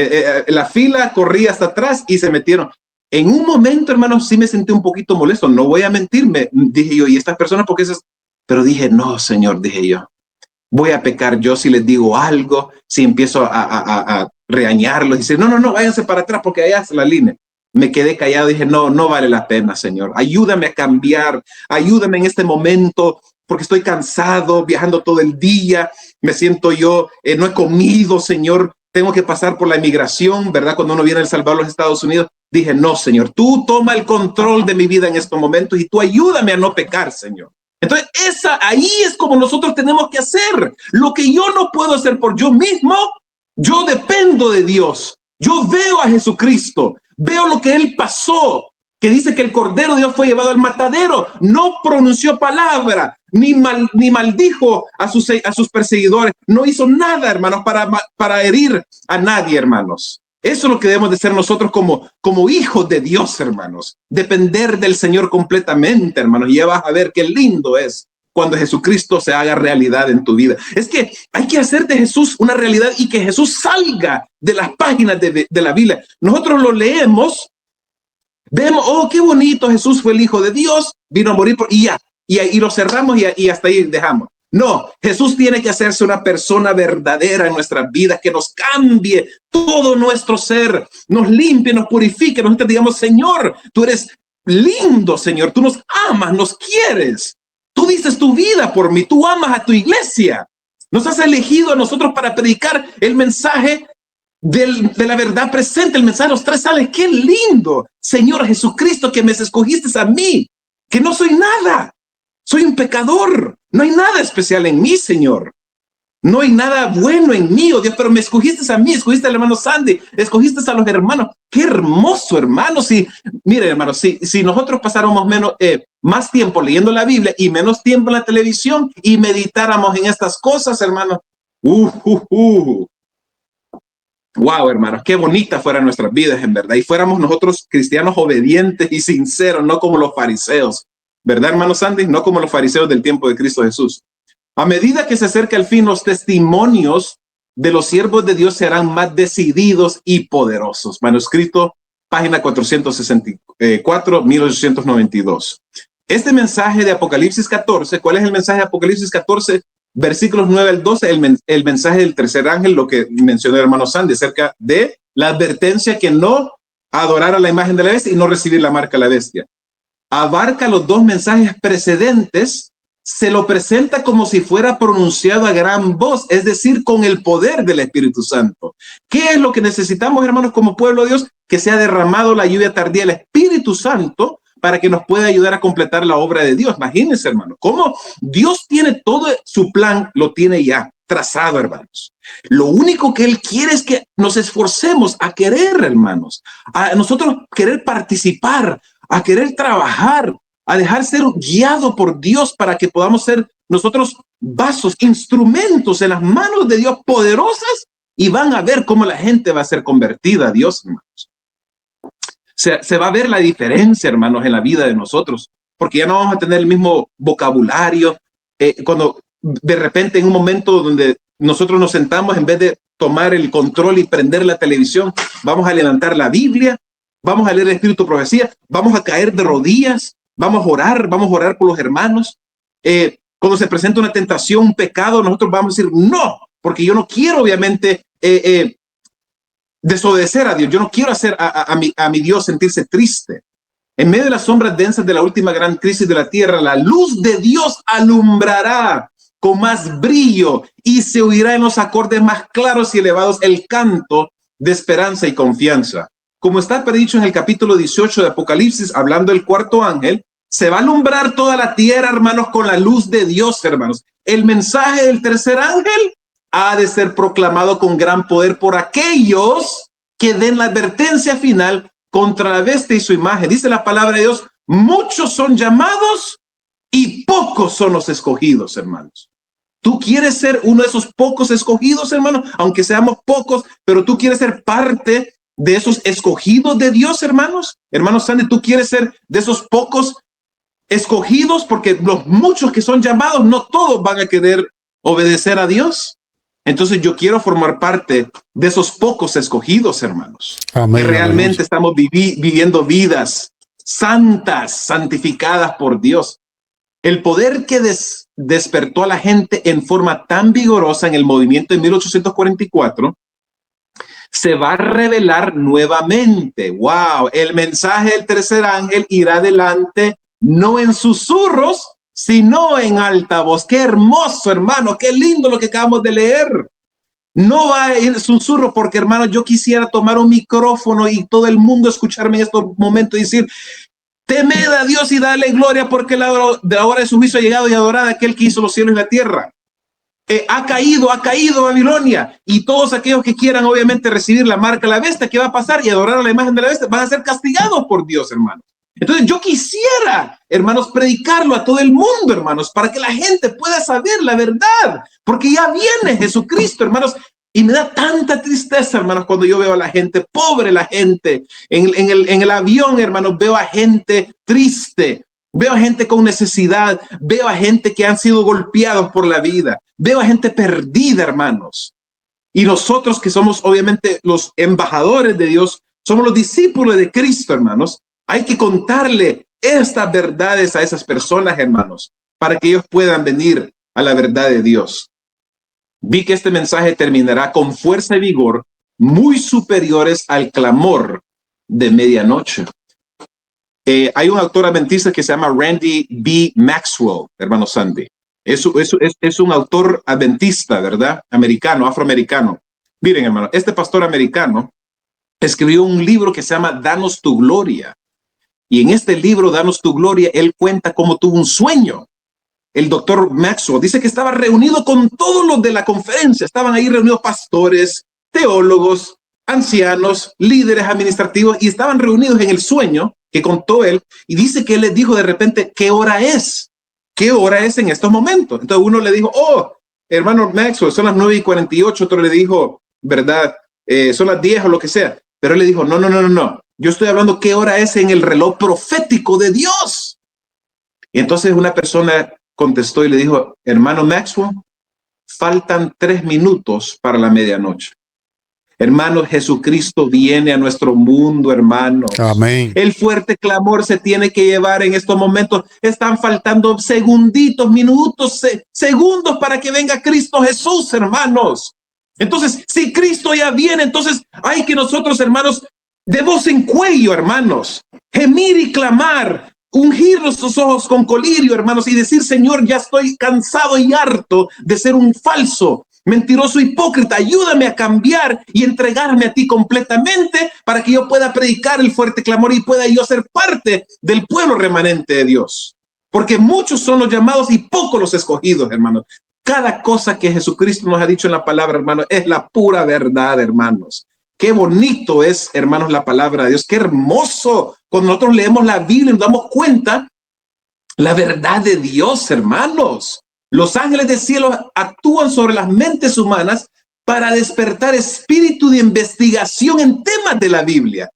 la fila corría hasta atrás y se metieron. En un momento, hermanos, sí me sentí un poquito molesto, no voy a mentirme, dije yo, ¿y estas personas por qué esas? Pero dije, no, Señor, dije yo, voy a pecar yo si les digo algo, si empiezo a regañarlos, dice, no, váyanse para atrás porque allá es la línea. Me quedé callado, dije, no vale la pena, Señor, ayúdame a cambiar, ayúdame en este momento, porque estoy cansado, viajando todo el día, me siento yo, no he comido, Señor, tengo que pasar por la inmigración, ¿verdad? Cuando uno viene a El Salvador, los Estados Unidos, dije, no, Señor, tú toma el control de mi vida en estos momentos y tú ayúdame a no pecar, Señor. Entonces, ahí es como nosotros tenemos que hacer. Lo que yo no puedo hacer por yo mismo, yo dependo de Dios. Yo veo a Jesucristo, veo lo que Él pasó, que dice que el Cordero de Dios fue llevado al matadero, no pronunció palabra, ni maldijo a sus perseguidores, no hizo nada, hermanos, para herir a nadie, hermanos. Eso es lo que debemos de ser nosotros como hijos de Dios, hermanos. Depender del Señor completamente, hermanos. Y ya vas a ver qué lindo es cuando Jesucristo se haga realidad en tu vida. Es que hay que hacer de Jesús una realidad y que Jesús salga de las páginas de la Biblia. Nosotros lo leemos, vemos, oh, qué bonito, Jesús fue el Hijo de Dios, vino a morir y lo cerramos y hasta ahí dejamos. No, Jesús tiene que hacerse una persona verdadera en nuestras vidas, que nos cambie todo nuestro ser, nos limpie, nos purifique, nosotros digamos, Señor, tú eres lindo, Señor, tú nos amas, nos quieres, tú dices tu vida por mí, tú amas a tu iglesia, nos has elegido a nosotros para predicar el mensaje de la verdad presente, el mensaje de los 3 sales. Qué lindo, Señor Jesucristo, que me escogiste a mí, que no soy nada. Soy un pecador. No hay nada especial en mí, Señor. No hay nada bueno en mí, oh Dios, pero me escogiste a mí, escogiste al hermano Sandy, escogiste a los hermanos. Qué hermoso, hermano. Mire, hermano, si nosotros pasáramos más tiempo leyendo la Biblia y menos tiempo en la televisión y meditáramos en estas cosas, hermano. Wow, hermanos, qué bonitas fueran nuestras vidas, en verdad. Y fuéramos nosotros cristianos obedientes y sinceros, no como los fariseos. ¿Verdad, hermano Sandy? No como los fariseos del tiempo de Cristo Jesús. A medida que se acerca el fin, los testimonios de los siervos de Dios serán más decididos y poderosos. Manuscrito, página 464, 1892. Este mensaje de Apocalipsis 14, ¿cuál es el mensaje de Apocalipsis 14? Versículos 9 al 12, el mensaje del tercer ángel, lo que mencionó el hermano Sandy, acerca de la advertencia que no adorar a la imagen de la bestia y no recibir la marca de la bestia. Abarca los 2 mensajes precedentes, se lo presenta como si fuera pronunciado a gran voz, es decir, con el poder del Espíritu Santo. ¿Qué es lo que necesitamos, hermanos, como pueblo de Dios? Que sea derramado la lluvia tardía del Espíritu Santo para que nos pueda ayudar a completar la obra de Dios. Imagínense, hermano, cómo Dios tiene todo su plan, lo tiene ya trazado, hermanos. Lo único que Él quiere es que nos esforcemos a querer, hermanos, a nosotros querer participar, a querer trabajar, a dejar ser guiado por Dios para que podamos ser nosotros vasos, instrumentos en las manos de Dios poderosas, y van a ver cómo la gente va a ser convertida a Dios, hermanos. Se va a ver la diferencia, hermanos, en la vida de nosotros, porque ya no vamos a tener el mismo vocabulario. Cuando de repente en un momento donde nosotros nos sentamos, en vez de tomar el control y prender la televisión, vamos a levantar la Biblia, vamos a leer el Espíritu Profecía, vamos a caer de rodillas, vamos a orar por los hermanos. Cuando se presenta una tentación, un pecado, nosotros vamos a decir no, porque yo no quiero obviamente desobedecer a Dios. Yo no quiero hacer a mi Dios sentirse triste. En medio de las sombras densas de la última gran crisis de la tierra, la luz de Dios alumbrará con más brillo y se oirá en los acordes más claros y elevados el canto de esperanza y confianza. Como está predicho en el capítulo 18 de Apocalipsis, hablando del cuarto ángel, se va a alumbrar toda la tierra, hermanos, con la luz de Dios, hermanos. El mensaje del tercer ángel ha de ser proclamado con gran poder por aquellos que den la advertencia final contra la bestia y su imagen. Dice la palabra de Dios, muchos son llamados y pocos son los escogidos, hermanos. ¿Tú quieres ser uno de esos pocos escogidos, hermano? Aunque seamos pocos, pero tú quieres ser parte de esos escogidos de Dios, hermanos. Hermanos Sandy, ¿tú quieres ser de esos pocos escogidos? Porque los muchos que son llamados, no todos van a querer obedecer a Dios. Entonces yo quiero formar parte de esos pocos escogidos, hermanos. Amén, que realmente amén. Estamos viviendo vidas santas, santificadas por Dios. El poder que despertó a la gente en forma tan vigorosa en el movimiento de 1844 se va a revelar nuevamente. ¡Wow! El mensaje del tercer ángel irá adelante, no en susurros, sino en alta voz. ¡Qué hermoso, hermano! ¡Qué lindo lo que acabamos de leer! No va en susurro, porque, hermano, yo quisiera tomar un micrófono y todo el mundo escucharme en estos momentos y decir, temed a Dios y dale gloria, porque la hora de su juicio ha llegado, y adorad a aquel que hizo los cielos y la tierra. Ha caído Babilonia, y todos aquellos que quieran obviamente recibir la marca de la bestia, ¿qué va a pasar? Y adorar a la imagen de la bestia, van a ser castigados por Dios, hermanos. Entonces yo quisiera, hermanos, predicarlo a todo el mundo, hermanos, para que la gente pueda saber la verdad, porque ya viene Jesucristo, hermanos. Y me da tanta tristeza, hermanos, cuando yo veo a la gente, pobre la gente, en el avión, hermanos, veo a gente triste, veo a gente con necesidad, veo a gente que han sido golpeados por la vida, veo a gente perdida, hermanos. Y nosotros que somos obviamente los embajadores de Dios, somos los discípulos de Cristo, hermanos, hay que contarle estas verdades a esas personas, hermanos, para que ellos puedan venir a la verdad de Dios. Vi que este mensaje terminará con fuerza y vigor muy superiores al clamor de medianoche. Hay un autor adventista que se llama Randy B. Maxwell, hermano Sandy. Es un autor adventista, ¿verdad? Americano, afroamericano. Miren, hermano, este pastor americano escribió un libro que se llama Danos tu Gloria. Y en este libro, Danos tu Gloria, él cuenta cómo tuvo un sueño. El doctor Maxwell dice que estaba reunido con todos los de la conferencia. Estaban ahí reunidos pastores, teólogos, ancianos, líderes administrativos, y estaban reunidos en el sueño que contó él. Y dice que él les dijo de repente, ¿qué hora es? ¿Qué hora es en estos momentos? Entonces uno le dijo, oh, hermano Maxwell, son las 9:48. Otro le dijo, ¿verdad? Son las 10 o lo que sea. Pero él le dijo, no. Yo estoy hablando qué hora es en el reloj profético de Dios. Y entonces una persona contestó y le dijo, hermano Maxwell, faltan 3 minutos para la medianoche. Hermano, Jesucristo viene a nuestro mundo, hermano. Amén. El fuerte clamor se tiene que llevar en estos momentos. Están faltando segunditos, minutos, segundos para que venga Cristo Jesús, hermanos. Entonces, si Cristo ya viene, entonces hay que nosotros, hermanos, de voz en cuello, hermanos, gemir y clamar, ungir nuestros ojos con colirio, hermanos, y decir, Señor, ya estoy cansado y harto de ser un falso, Mentiroso hipócrita, ayúdame a cambiar y entregarme a ti completamente para que yo pueda predicar el fuerte clamor y pueda yo ser parte del pueblo remanente de Dios. Porque muchos son los llamados y pocos los escogidos, hermanos. Cada cosa que Jesucristo nos ha dicho en la palabra, hermanos, es la pura verdad, hermanos. Qué bonito es, hermanos, la palabra de Dios. Qué hermoso. Cuando nosotros leemos la Biblia nos damos cuenta la verdad de Dios, hermanos. Los ángeles del cielo actúan sobre las mentes humanas para despertar espíritu de investigación en temas de la Biblia.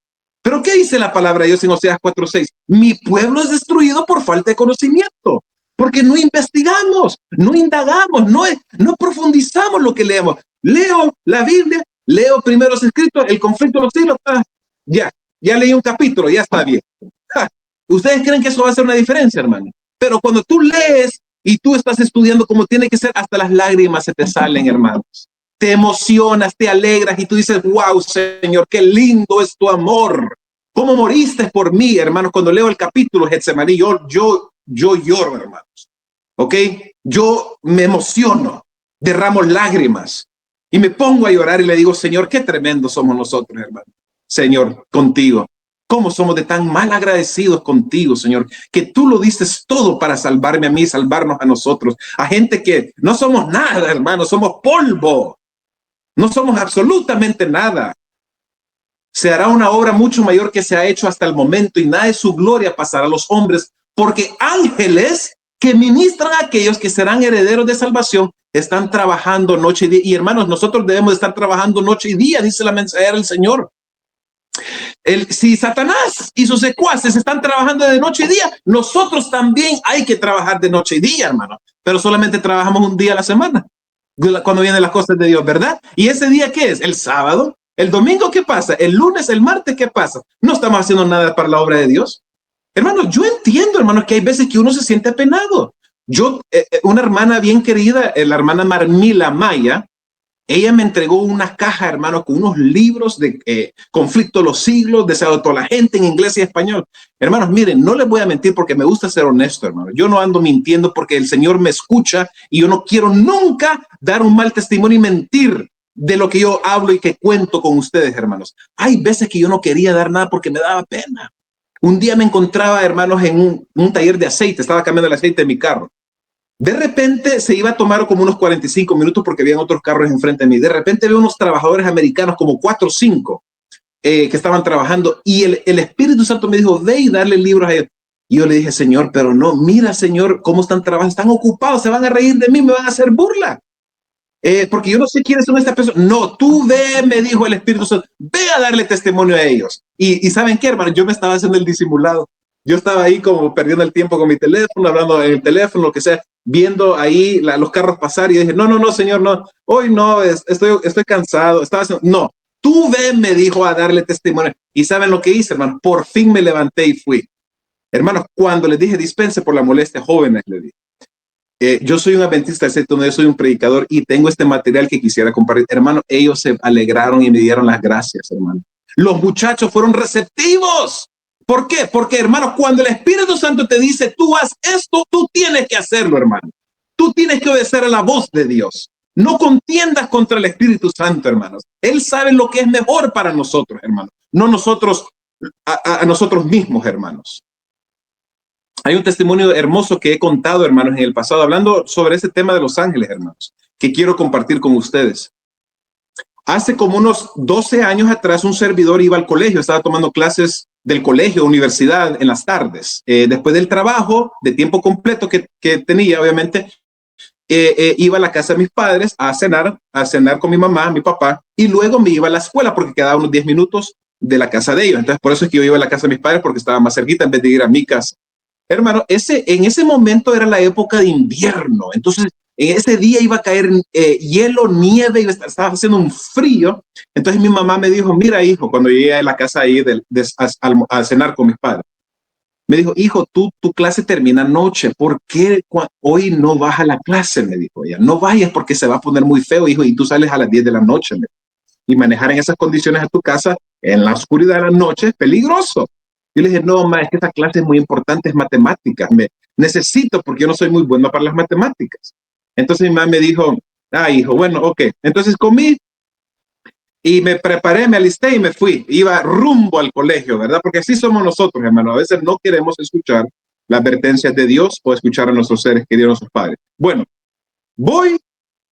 Pero ¿qué dice la palabra de Dios en Oseas 4:6? Mi pueblo es destruido por falta de conocimiento, porque no investigamos, no indagamos, no profundizamos lo que leemos. Leo la Biblia, leo primero los escritos, el conflicto de los siglos, ya leí un capítulo, ya está bien. ¿Ustedes creen que eso va a hacer una diferencia, hermano? Pero cuando tú lees y tú estás estudiando como tiene que ser, hasta las lágrimas se te salen, hermanos. Te emocionas, te alegras y tú dices, wow, Señor, qué lindo es tu amor. ¿Cómo moriste por mí, hermanos? Cuando leo el capítulo Getsemaní, yo lloro, hermanos. ¿Ok? Yo me emociono, derramo lágrimas y me pongo a llorar y le digo, Señor, qué tremendo somos nosotros, hermanos. Señor, contigo. ¿Cómo somos de tan mal agradecidos contigo, Señor? Que tú lo dices todo para salvarme a mí, salvarnos a nosotros. A gente que no somos nada, hermanos, somos polvo. No somos absolutamente nada. Se hará una obra mucho mayor que se ha hecho hasta el momento y nada de su gloria pasará a los hombres, porque ángeles que ministran a aquellos que serán herederos de salvación están trabajando noche y día. Y hermanos, nosotros debemos estar trabajando noche y día, dice la mensajera del Señor. Si Satanás y sus secuaces están trabajando de noche y día, nosotros también hay que trabajar de noche y día, hermano. Pero solamente trabajamos un día a la semana, cuando vienen las cosas de Dios, ¿verdad? ¿Y ese día qué es? El sábado. ¿El domingo qué pasa? ¿El lunes, el martes qué pasa? No estamos haciendo nada para la obra de Dios. Hermano, yo entiendo, hermano, que hay veces que uno se siente apenado. Una hermana bien querida, la hermana Marmila Maya, ella me entregó una caja, hermano, con unos libros de Conflicto de los Siglos, Deseado de toda la gente en inglés y español. Hermanos, miren, no les voy a mentir porque me gusta ser honesto, hermano. Yo no ando mintiendo porque el Señor me escucha y yo no quiero nunca dar un mal testimonio y mentir de lo que yo hablo y que cuento con ustedes, hermanos. Hay veces que yo no quería dar nada porque me daba pena. Un día me encontraba, hermanos, en un taller de aceite. Estaba cambiando el aceite de mi carro. De repente se iba a tomar como unos 45 minutos porque habían otros carros enfrente de mí. De repente veo unos trabajadores americanos, como 4 o 5, que estaban trabajando. Y el Espíritu Santo me dijo, ve y darle libros a ellos. Y yo le dije, Señor, pero no, mira, Señor, cómo están trabajando. Están ocupados, se van a reír de mí, me van a hacer burla. Porque yo no sé quiénes son estas personas. No, tú ve, me dijo el Espíritu Santo, ve a darle testimonio a ellos. Y ¿saben qué, hermano? Yo me estaba haciendo el disimulado. Yo estaba ahí como perdiendo el tiempo con mi teléfono, hablando en el teléfono, lo que sea, viendo ahí los carros pasar y dije, no, Señor, no, hoy no, estoy cansado. Estaba haciendo, no, tú ve, me dijo, a darle testimonio. ¿Y saben lo que hice, hermano? Por fin me levanté y fui. Hermanos, cuando les dije, dispense por la molestia, jóvenes, le dije. Yo soy un adventista del séptimo día, soy un predicador y tengo este material que quisiera compartir. Hermano, ellos se alegraron y me dieron las gracias, hermano. Los muchachos fueron receptivos. ¿Por qué? Porque, hermano, cuando el Espíritu Santo te dice, tú haz esto, tú tienes que hacerlo, hermano. Tú tienes que obedecer a la voz de Dios. No contiendas contra el Espíritu Santo, hermanos. Él sabe lo que es mejor para nosotros, hermanos. No nosotros, a nosotros mismos, hermanos. Hay un testimonio hermoso que he contado, hermanos, en el pasado, hablando sobre ese tema de los ángeles, hermanos, que quiero compartir con ustedes. Hace como unos 12 años atrás, un servidor iba al colegio, estaba tomando clases del colegio, universidad, en las tardes. Después del trabajo de tiempo completo que tenía, obviamente, iba a la casa de mis padres a cenar con mi mamá, mi papá, y luego me iba a la escuela porque quedaba unos 10 minutos de la casa de ellos. Entonces, por eso es que yo iba a la casa de mis padres porque estaba más cerquita en vez de ir a mi casa. Hermano, en ese momento era la época de invierno. Entonces, en ese día iba a caer hielo, nieve, y estaba haciendo un frío. Entonces mi mamá me dijo, mira, hijo, cuando llegué a la casa ahí a cenar con mis padres, me dijo, hijo, tu clase termina anoche. ¿Por qué hoy no vas a la clase? Me dijo ella. No vayas porque se va a poner muy feo, hijo, y tú sales a las 10 de la noche. Y manejar en esas condiciones a tu casa en la oscuridad de la noche es peligroso. Yo le dije, no, mamá, es que esta clase es muy importante, es matemáticas. Necesito, porque yo no soy muy bueno para las matemáticas. Entonces mi mamá me dijo, Ah, hijo, bueno, ok. Entonces comí y me preparé, me alisté y me fui. Iba rumbo al colegio, ¿verdad? Porque así somos nosotros, hermano. A veces no queremos escuchar las advertencias de Dios o escuchar a nuestros seres queridos, nuestros padres. Bueno, voy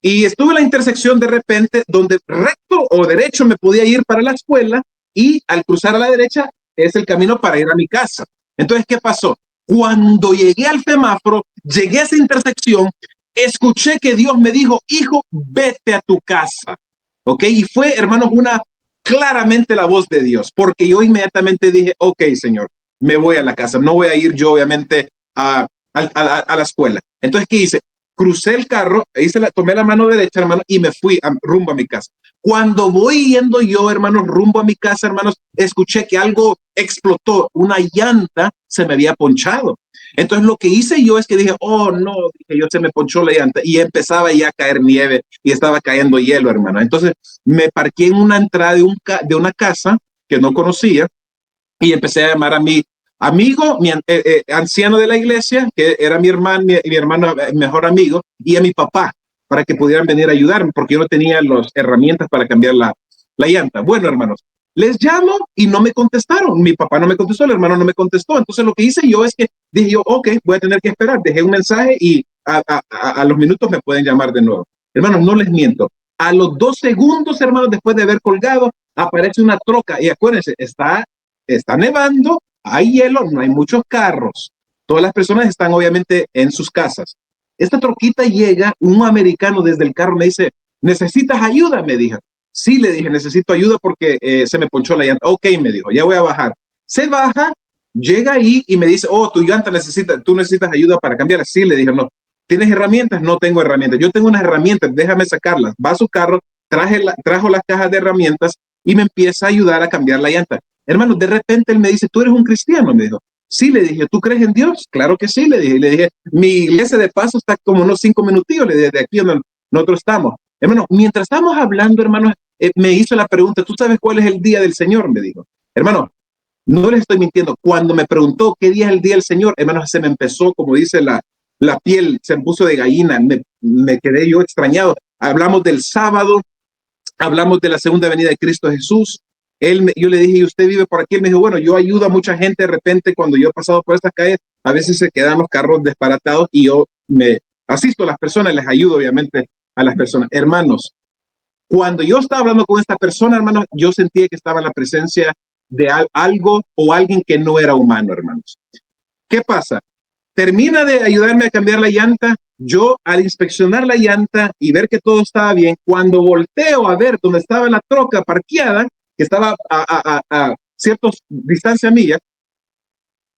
y estuve en la intersección de repente donde recto o derecho me podía ir para la escuela y al cruzar a la derecha es el camino para ir a mi casa. Entonces, ¿qué pasó? Cuando llegué al semáforo, llegué a esa intersección, escuché que Dios me dijo, hijo, vete a tu casa. ¿Ok? Y fue, hermanos, claramente la voz de Dios, porque yo inmediatamente dije, ok, Señor, me voy a la casa, no voy a ir yo, obviamente, a la escuela. Entonces, ¿qué hice? Crucé el carro, tomé la mano derecha, hermano, y me fui rumbo a mi casa. Cuando voy yendo yo, hermanos, rumbo a mi casa, hermanos, escuché que algo explotó, una llanta se me había ponchado. Entonces lo que hice yo es que dije, oh no, dije yo, se me ponchó la llanta y empezaba ya a caer nieve y estaba cayendo hielo, hermano. Entonces me parqué en una entrada de una casa que no conocía y empecé a llamar a mi amigo, anciano de la iglesia, que era mi hermano mejor amigo, y a mi papá, para que pudieran venir a ayudarme, porque yo no tenía las herramientas para cambiar la llanta. Bueno, hermanos, les llamo y no me contestaron. Mi papá no me contestó, el hermano no me contestó. Entonces lo que hice yo es que dije yo, ok, voy a tener que esperar. Dejé un mensaje y a los minutos me pueden llamar de nuevo. Hermanos, no les miento. A los 2 segundos, hermanos, después de haber colgado, aparece una troca y acuérdense, está nevando, hay hielo, no hay muchos carros. Todas las personas están obviamente en sus casas. Esta troquita llega, un americano desde el carro me dice, ¿necesitas ayuda? Me dijo. Sí, le dije, necesito ayuda porque se me ponchó la llanta. Ok, me dijo, ya voy a bajar. Se baja, llega ahí y me dice, oh, tu llanta tú necesitas ayuda para cambiarla. Sí, le dije, no. ¿Tienes herramientas? No tengo herramientas. Yo tengo unas herramientas, déjame sacarlas. Va a su carro, trajo las cajas de herramientas y me empieza a ayudar a cambiar la llanta. Hermano, de repente él me dice, ¿tú eres un cristiano? Me dijo. Sí, le dije, ¿tú crees en Dios? Claro que sí, le dije. Le dije, mi iglesia de paso está como unos 5 minutillos de aquí donde nosotros estamos. Hermano, mientras estamos hablando, hermano, me hizo la pregunta, ¿tú sabes cuál es el día del Señor? Me dijo. Hermano, no les estoy mintiendo. Cuando me preguntó qué día es el día del Señor, hermano, se me empezó, como dice la piel, se me puso de gallina. Me quedé yo extrañado. Hablamos del sábado, hablamos de la segunda venida de Cristo Jesús. Yo le dije, ¿y usted vive por aquí? Él me dijo, bueno, yo ayudo a mucha gente. De repente, cuando yo he pasado por estas calles, a veces se quedan los carros desbaratados y yo me asisto a las personas, les ayudo obviamente a las personas. Hermanos, cuando yo estaba hablando con esta persona, hermanos, yo sentía que estaba en la presencia de algo o alguien que no era humano, hermanos. ¿Qué pasa? Termina de ayudarme a cambiar la llanta. Yo, al inspeccionar la llanta y ver que todo estaba bien, cuando volteo a ver dónde estaba la troca parqueada, que estaba a cierta distancia mía,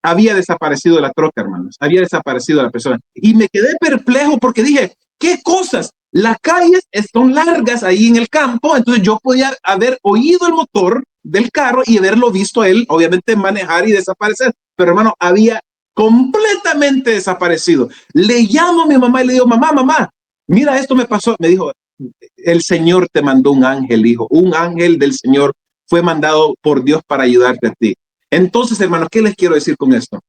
había desaparecido la troca, hermanos. Había desaparecido la persona. Y me quedé perplejo porque dije, ¿qué cosas? Las calles son largas ahí en el campo, entonces yo podía haber oído el motor del carro y haberlo visto él, obviamente, manejar y desaparecer. Pero, hermano, había completamente desaparecido. Le llamo a mi mamá y le digo, mamá, mira, esto me pasó. Me dijo, el Señor te mandó un ángel, hijo. Un ángel del Señor fue mandado por Dios para ayudarte a ti. Entonces, hermanos, ¿qué les quiero decir con esto?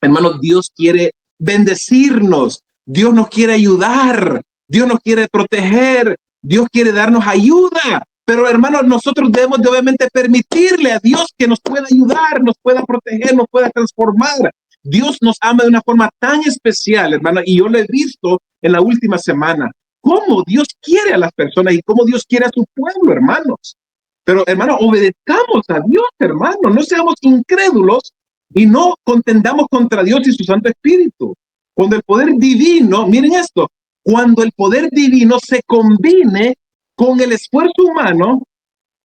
Hermanos, Dios quiere bendecirnos. Dios nos quiere ayudar. Dios nos quiere proteger. Dios quiere darnos ayuda. Pero, hermanos, nosotros debemos de obviamente permitirle a Dios que nos pueda ayudar, nos pueda proteger, nos pueda transformar. Dios nos ama de una forma tan especial, hermano, y yo lo he visto en la última semana, cómo Dios quiere a las personas y cómo Dios quiere a su pueblo, hermanos. Pero, hermano, obedezcamos a Dios, hermano, no seamos incrédulos y no contendamos contra Dios y su Santo Espíritu. Cuando el poder divino, miren esto, cuando el poder divino se combine con el esfuerzo humano,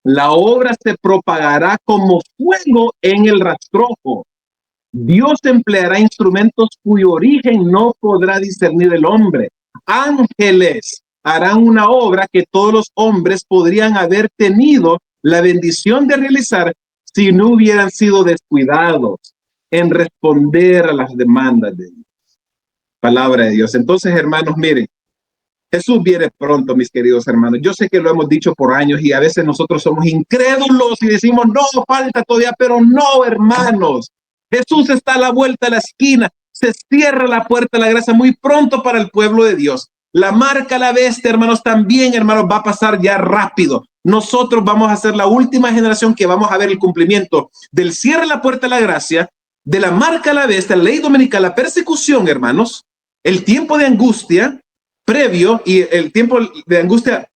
la obra se propagará como fuego en el rastrojo. Dios empleará instrumentos cuyo origen no podrá discernir el hombre. Ángeles harán una obra que todos los hombres podrían haber tenido la bendición de realizar si no hubieran sido descuidados en responder a las demandas de Dios. Palabra de Dios. Entonces, hermanos, miren, Jesús viene pronto, mis queridos hermanos. Yo sé que lo hemos dicho por años y a veces nosotros somos incrédulos y decimos, no, falta todavía, pero no, hermanos. Jesús está a la vuelta de la esquina. Se cierra la puerta de la gracia muy pronto para el pueblo de Dios. La marca a la bestia, hermanos, también, hermanos, va a pasar ya rápido. Nosotros vamos a ser la última generación que vamos a ver el cumplimiento del cierre de la puerta a la gracia, de la marca a la bestia, la ley dominical, la persecución, hermanos, el tiempo de angustia previo y el tiempo de angustia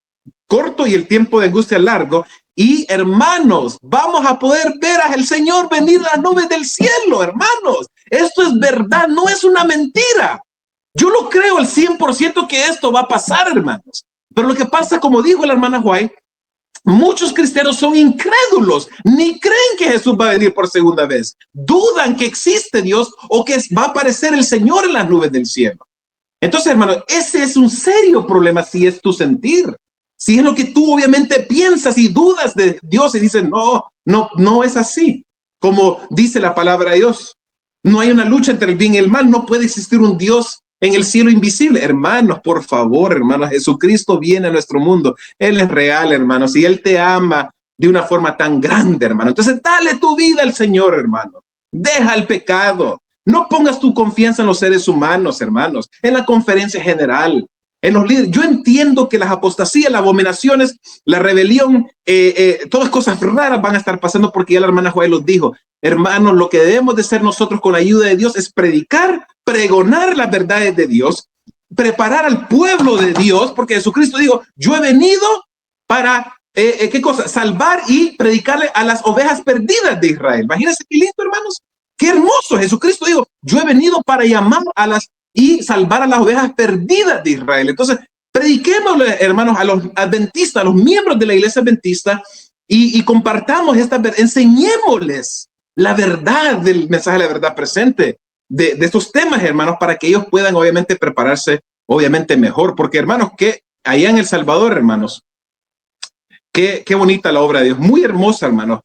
corto y el tiempo de angustia largo. Y hermanos, vamos a poder ver al Señor venir en las nubes del cielo, hermanos. Esto es verdad, no es una mentira. Yo lo creo al 100% que esto va a pasar, hermanos. Pero lo que pasa, como dijo la hermana White, muchos cristianos son incrédulos, ni creen que Jesús va a venir por segunda vez. Dudan que existe Dios o que va a aparecer el Señor en las nubes del cielo. Entonces, hermano, ese es un serio problema si es tu sentir. Si es lo que tú obviamente piensas y dudas de Dios y dices, no es así. Como dice la palabra de Dios, no hay una lucha entre el bien y el mal, no puede existir un Dios en el cielo invisible. Hermanos, por favor, hermanos, Jesucristo viene a nuestro mundo. Él es real, hermanos, y Él te ama de una forma tan grande, hermano. Entonces, dale tu vida al Señor, hermano. Deja el pecado. No pongas tu confianza en los seres humanos, hermanos, en la conferencia general, en los líderes. Yo entiendo que las apostasías, las abominaciones, la rebelión, todas cosas raras van a estar pasando porque ya la hermana Juárez los dijo. Hermanos, lo que debemos de hacer nosotros con la ayuda de Dios es predicar, pregonar las verdades de Dios, preparar al pueblo de Dios, porque Jesucristo dijo, yo he venido para, ¿qué cosa? Salvar y predicarle a las ovejas perdidas de Israel. Imagínense qué lindo, hermanos. Qué hermoso. Jesucristo dijo, yo he venido para llamar a las y salvar a las ovejas perdidas de Israel. Entonces, prediquémosle, hermanos, a los adventistas, a los miembros de la iglesia adventista y compartamos enseñémosles la verdad del mensaje de la verdad presente de estos temas, hermanos, para que ellos puedan obviamente prepararse obviamente mejor, porque hermanos, que allá en El Salvador, hermanos, qué bonita la obra de Dios, muy hermosa, hermanos.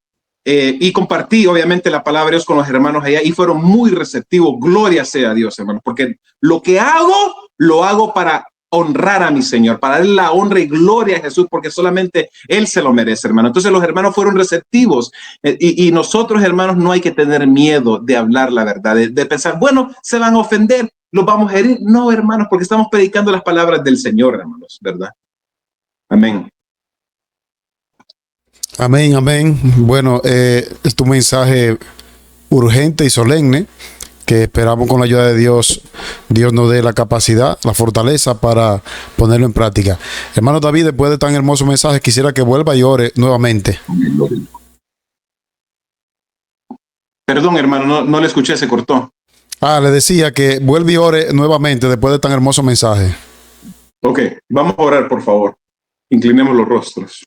Y compartí obviamente la palabra de Dios con los hermanos allá y fueron muy receptivos. Gloria sea a Dios, hermanos, porque lo que hago, lo hago para honrar a mi Señor, para darle la honra y gloria a Jesús, porque solamente Él se lo merece, hermano. Entonces los hermanos fueron receptivos y nosotros, hermanos, no hay que tener miedo de hablar la verdad, de pensar, bueno, se van a ofender, los vamos a herir. No, hermanos, porque estamos predicando las palabras del Señor, hermanos, ¿verdad? Amén. Amén, amén. Bueno, es tu mensaje urgente y solemne que esperamos con la ayuda de Dios. Dios nos dé la capacidad, la fortaleza para ponerlo en práctica. Hermano David, después de tan hermoso mensaje, quisiera que vuelva y ore nuevamente. Perdón, hermano, no le escuché, se cortó. Le decía que vuelva y ore nuevamente después de tan hermoso mensaje. Ok, vamos a orar, por favor. Inclinemos los rostros.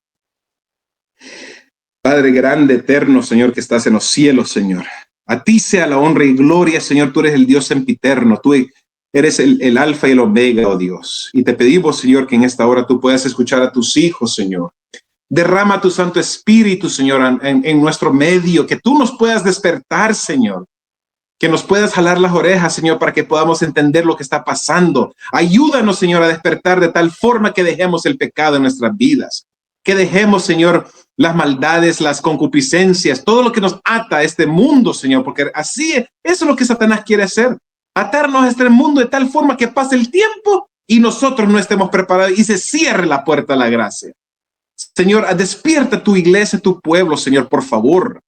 Padre grande, eterno, Señor, que estás en los cielos, Señor. A ti sea la honra y gloria, Señor. Tú eres el Dios sempiterno. Tú eres el alfa y el omega, oh Dios. Y te pedimos, Señor, que en esta hora tú puedas escuchar a tus hijos, Señor. Derrama tu Santo Espíritu, Señor, en nuestro medio. Que tú nos puedas despertar, Señor. Que nos puedas jalar las orejas, Señor, para que podamos entender lo que está pasando. Ayúdanos, Señor, a despertar de tal forma que dejemos el pecado en nuestras vidas. Que dejemos, Señor, las maldades, las concupiscencias, todo lo que nos ata a este mundo, Señor, porque así eso es lo que Satanás quiere hacer, atarnos a este mundo de tal forma que pase el tiempo y nosotros no estemos preparados y se cierre la puerta a la gracia. Señor, despierta tu iglesia, tu pueblo, Señor, por favor.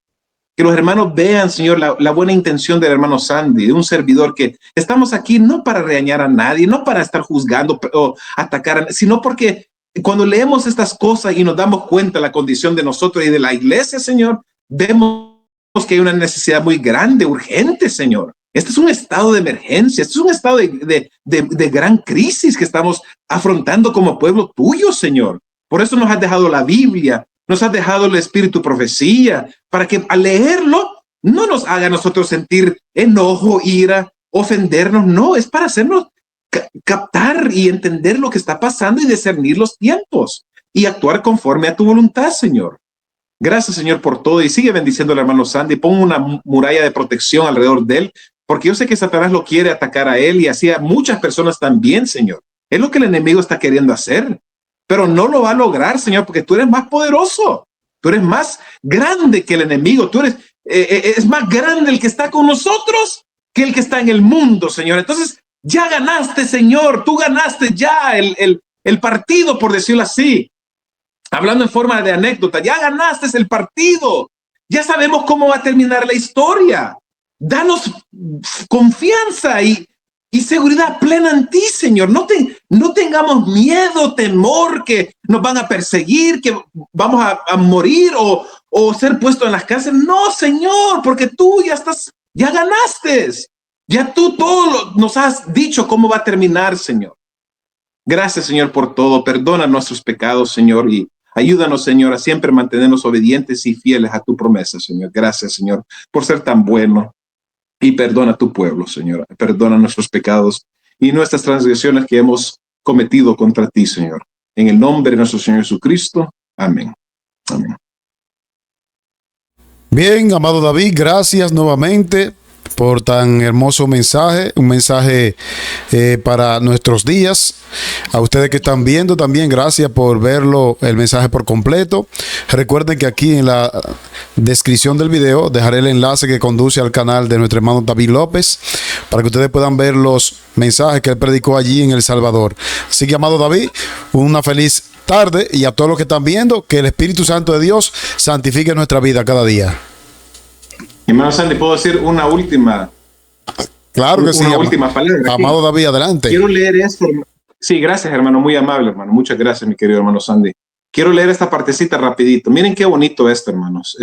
Que los hermanos vean, Señor, la buena intención del hermano Sandy, de un servidor, que estamos aquí no para regañar a nadie, no para estar juzgando o atacar, sino porque cuando leemos estas cosas y nos damos cuenta de la condición de nosotros y de la iglesia, Señor, vemos que hay una necesidad muy grande, urgente, Señor. Este es un estado de emergencia, este es un estado de gran crisis que estamos afrontando como pueblo tuyo, Señor. Por eso nos has dejado la Biblia, nos has dejado el Espíritu Profecía, para que al leerlo no nos haga a nosotros sentir enojo, ira, ofendernos. No, es para hacernos captar y entender lo que está pasando y discernir los tiempos y actuar conforme a tu voluntad, Señor. Gracias, Señor, por todo, y sigue bendiciendo al hermano Sandy. Pon una muralla de protección alrededor de él, porque yo sé que Satanás lo quiere atacar a él y así a muchas personas también, Señor. Es lo que el enemigo está queriendo hacer, pero no lo va a lograr, Señor, porque tú eres más poderoso, tú eres más grande que el enemigo, tú eres es más grande el que está con nosotros que el que está en el mundo, Señor. Entonces, Ya ganaste, Señor, tú ganaste ya el partido, por decirlo así. Hablando en forma de anécdota, ya ganaste el partido. Ya sabemos cómo va a terminar la historia. Danos confianza y seguridad plena en ti, Señor. No tengamos miedo, temor que nos van a perseguir, que vamos a morir o ser puestos en las cárceles. No, Señor, porque tú ya ganaste. Ya tú todo nos has dicho cómo va a terminar, Señor. Gracias, Señor, por todo. Perdona nuestros pecados, Señor, y ayúdanos, Señor, a siempre mantenernos obedientes y fieles a tu promesa, Señor. Gracias, Señor, por ser tan bueno. Y perdona a tu pueblo, Señor. Perdona nuestros pecados y nuestras transgresiones que hemos cometido contra ti, Señor. En el nombre de nuestro Señor Jesucristo. Amén. Amén. Bien, amado David, gracias nuevamente por tan hermoso mensaje, un mensaje para nuestros días. A ustedes que están viendo también, gracias por verlo, el mensaje por completo. Recuerden que aquí en la descripción del video dejaré el enlace que conduce al canal de nuestro hermano David López para que ustedes puedan ver los mensajes que él predicó allí en El Salvador. Así que, amado David, una feliz tarde, y a todos los que están viendo, que el Espíritu Santo de Dios santifique nuestra vida cada día. Hermano Sandy, ¿puedo decir una última? Claro que sí. Una última palabra. Amado David, adelante. Quiero leer esto. Sí, gracias, hermano. Muy amable, hermano. Muchas gracias, mi querido hermano Sandy. Quiero leer esta partecita rapidito. Miren qué bonito esto, hermanos.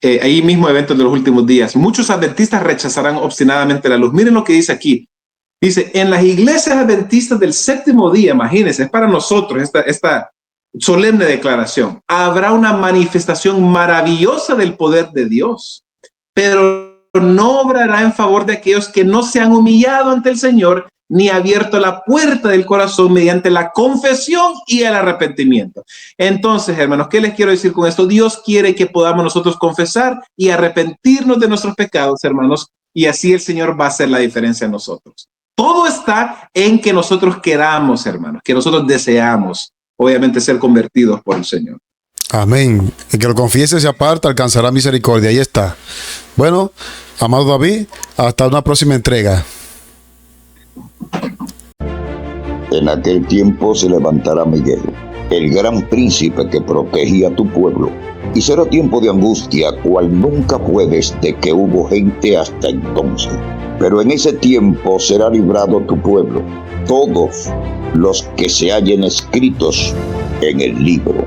Ahí mismo, eventos de los últimos días. Muchos adventistas rechazarán obstinadamente la luz. Miren lo que dice aquí. Dice, en las iglesias adventistas del séptimo día, imagínense, es para nosotros esta solemne declaración. Habrá una manifestación maravillosa del poder de Dios, pero no obrará en favor de aquellos que no se han humillado ante el Señor ni abierto la puerta del corazón mediante la confesión y el arrepentimiento. Entonces, hermanos, ¿qué les quiero decir con esto? Dios quiere que podamos nosotros confesar y arrepentirnos de nuestros pecados, hermanos, y así el Señor va a hacer la diferencia en nosotros. Todo está en que nosotros queramos, hermanos, que nosotros deseamos, obviamente, ser convertidos por el Señor. Amén. El que lo confiese y se aparta alcanzará misericordia. Ahí está. Bueno, amado David, hasta una próxima entrega. En aquel tiempo se levantará Miguel, el gran príncipe que protegía a tu pueblo, y será tiempo de angustia, cual nunca fue desde que hubo gente hasta entonces. Pero en ese tiempo será librado tu pueblo, todos los que se hallen escritos en el libro.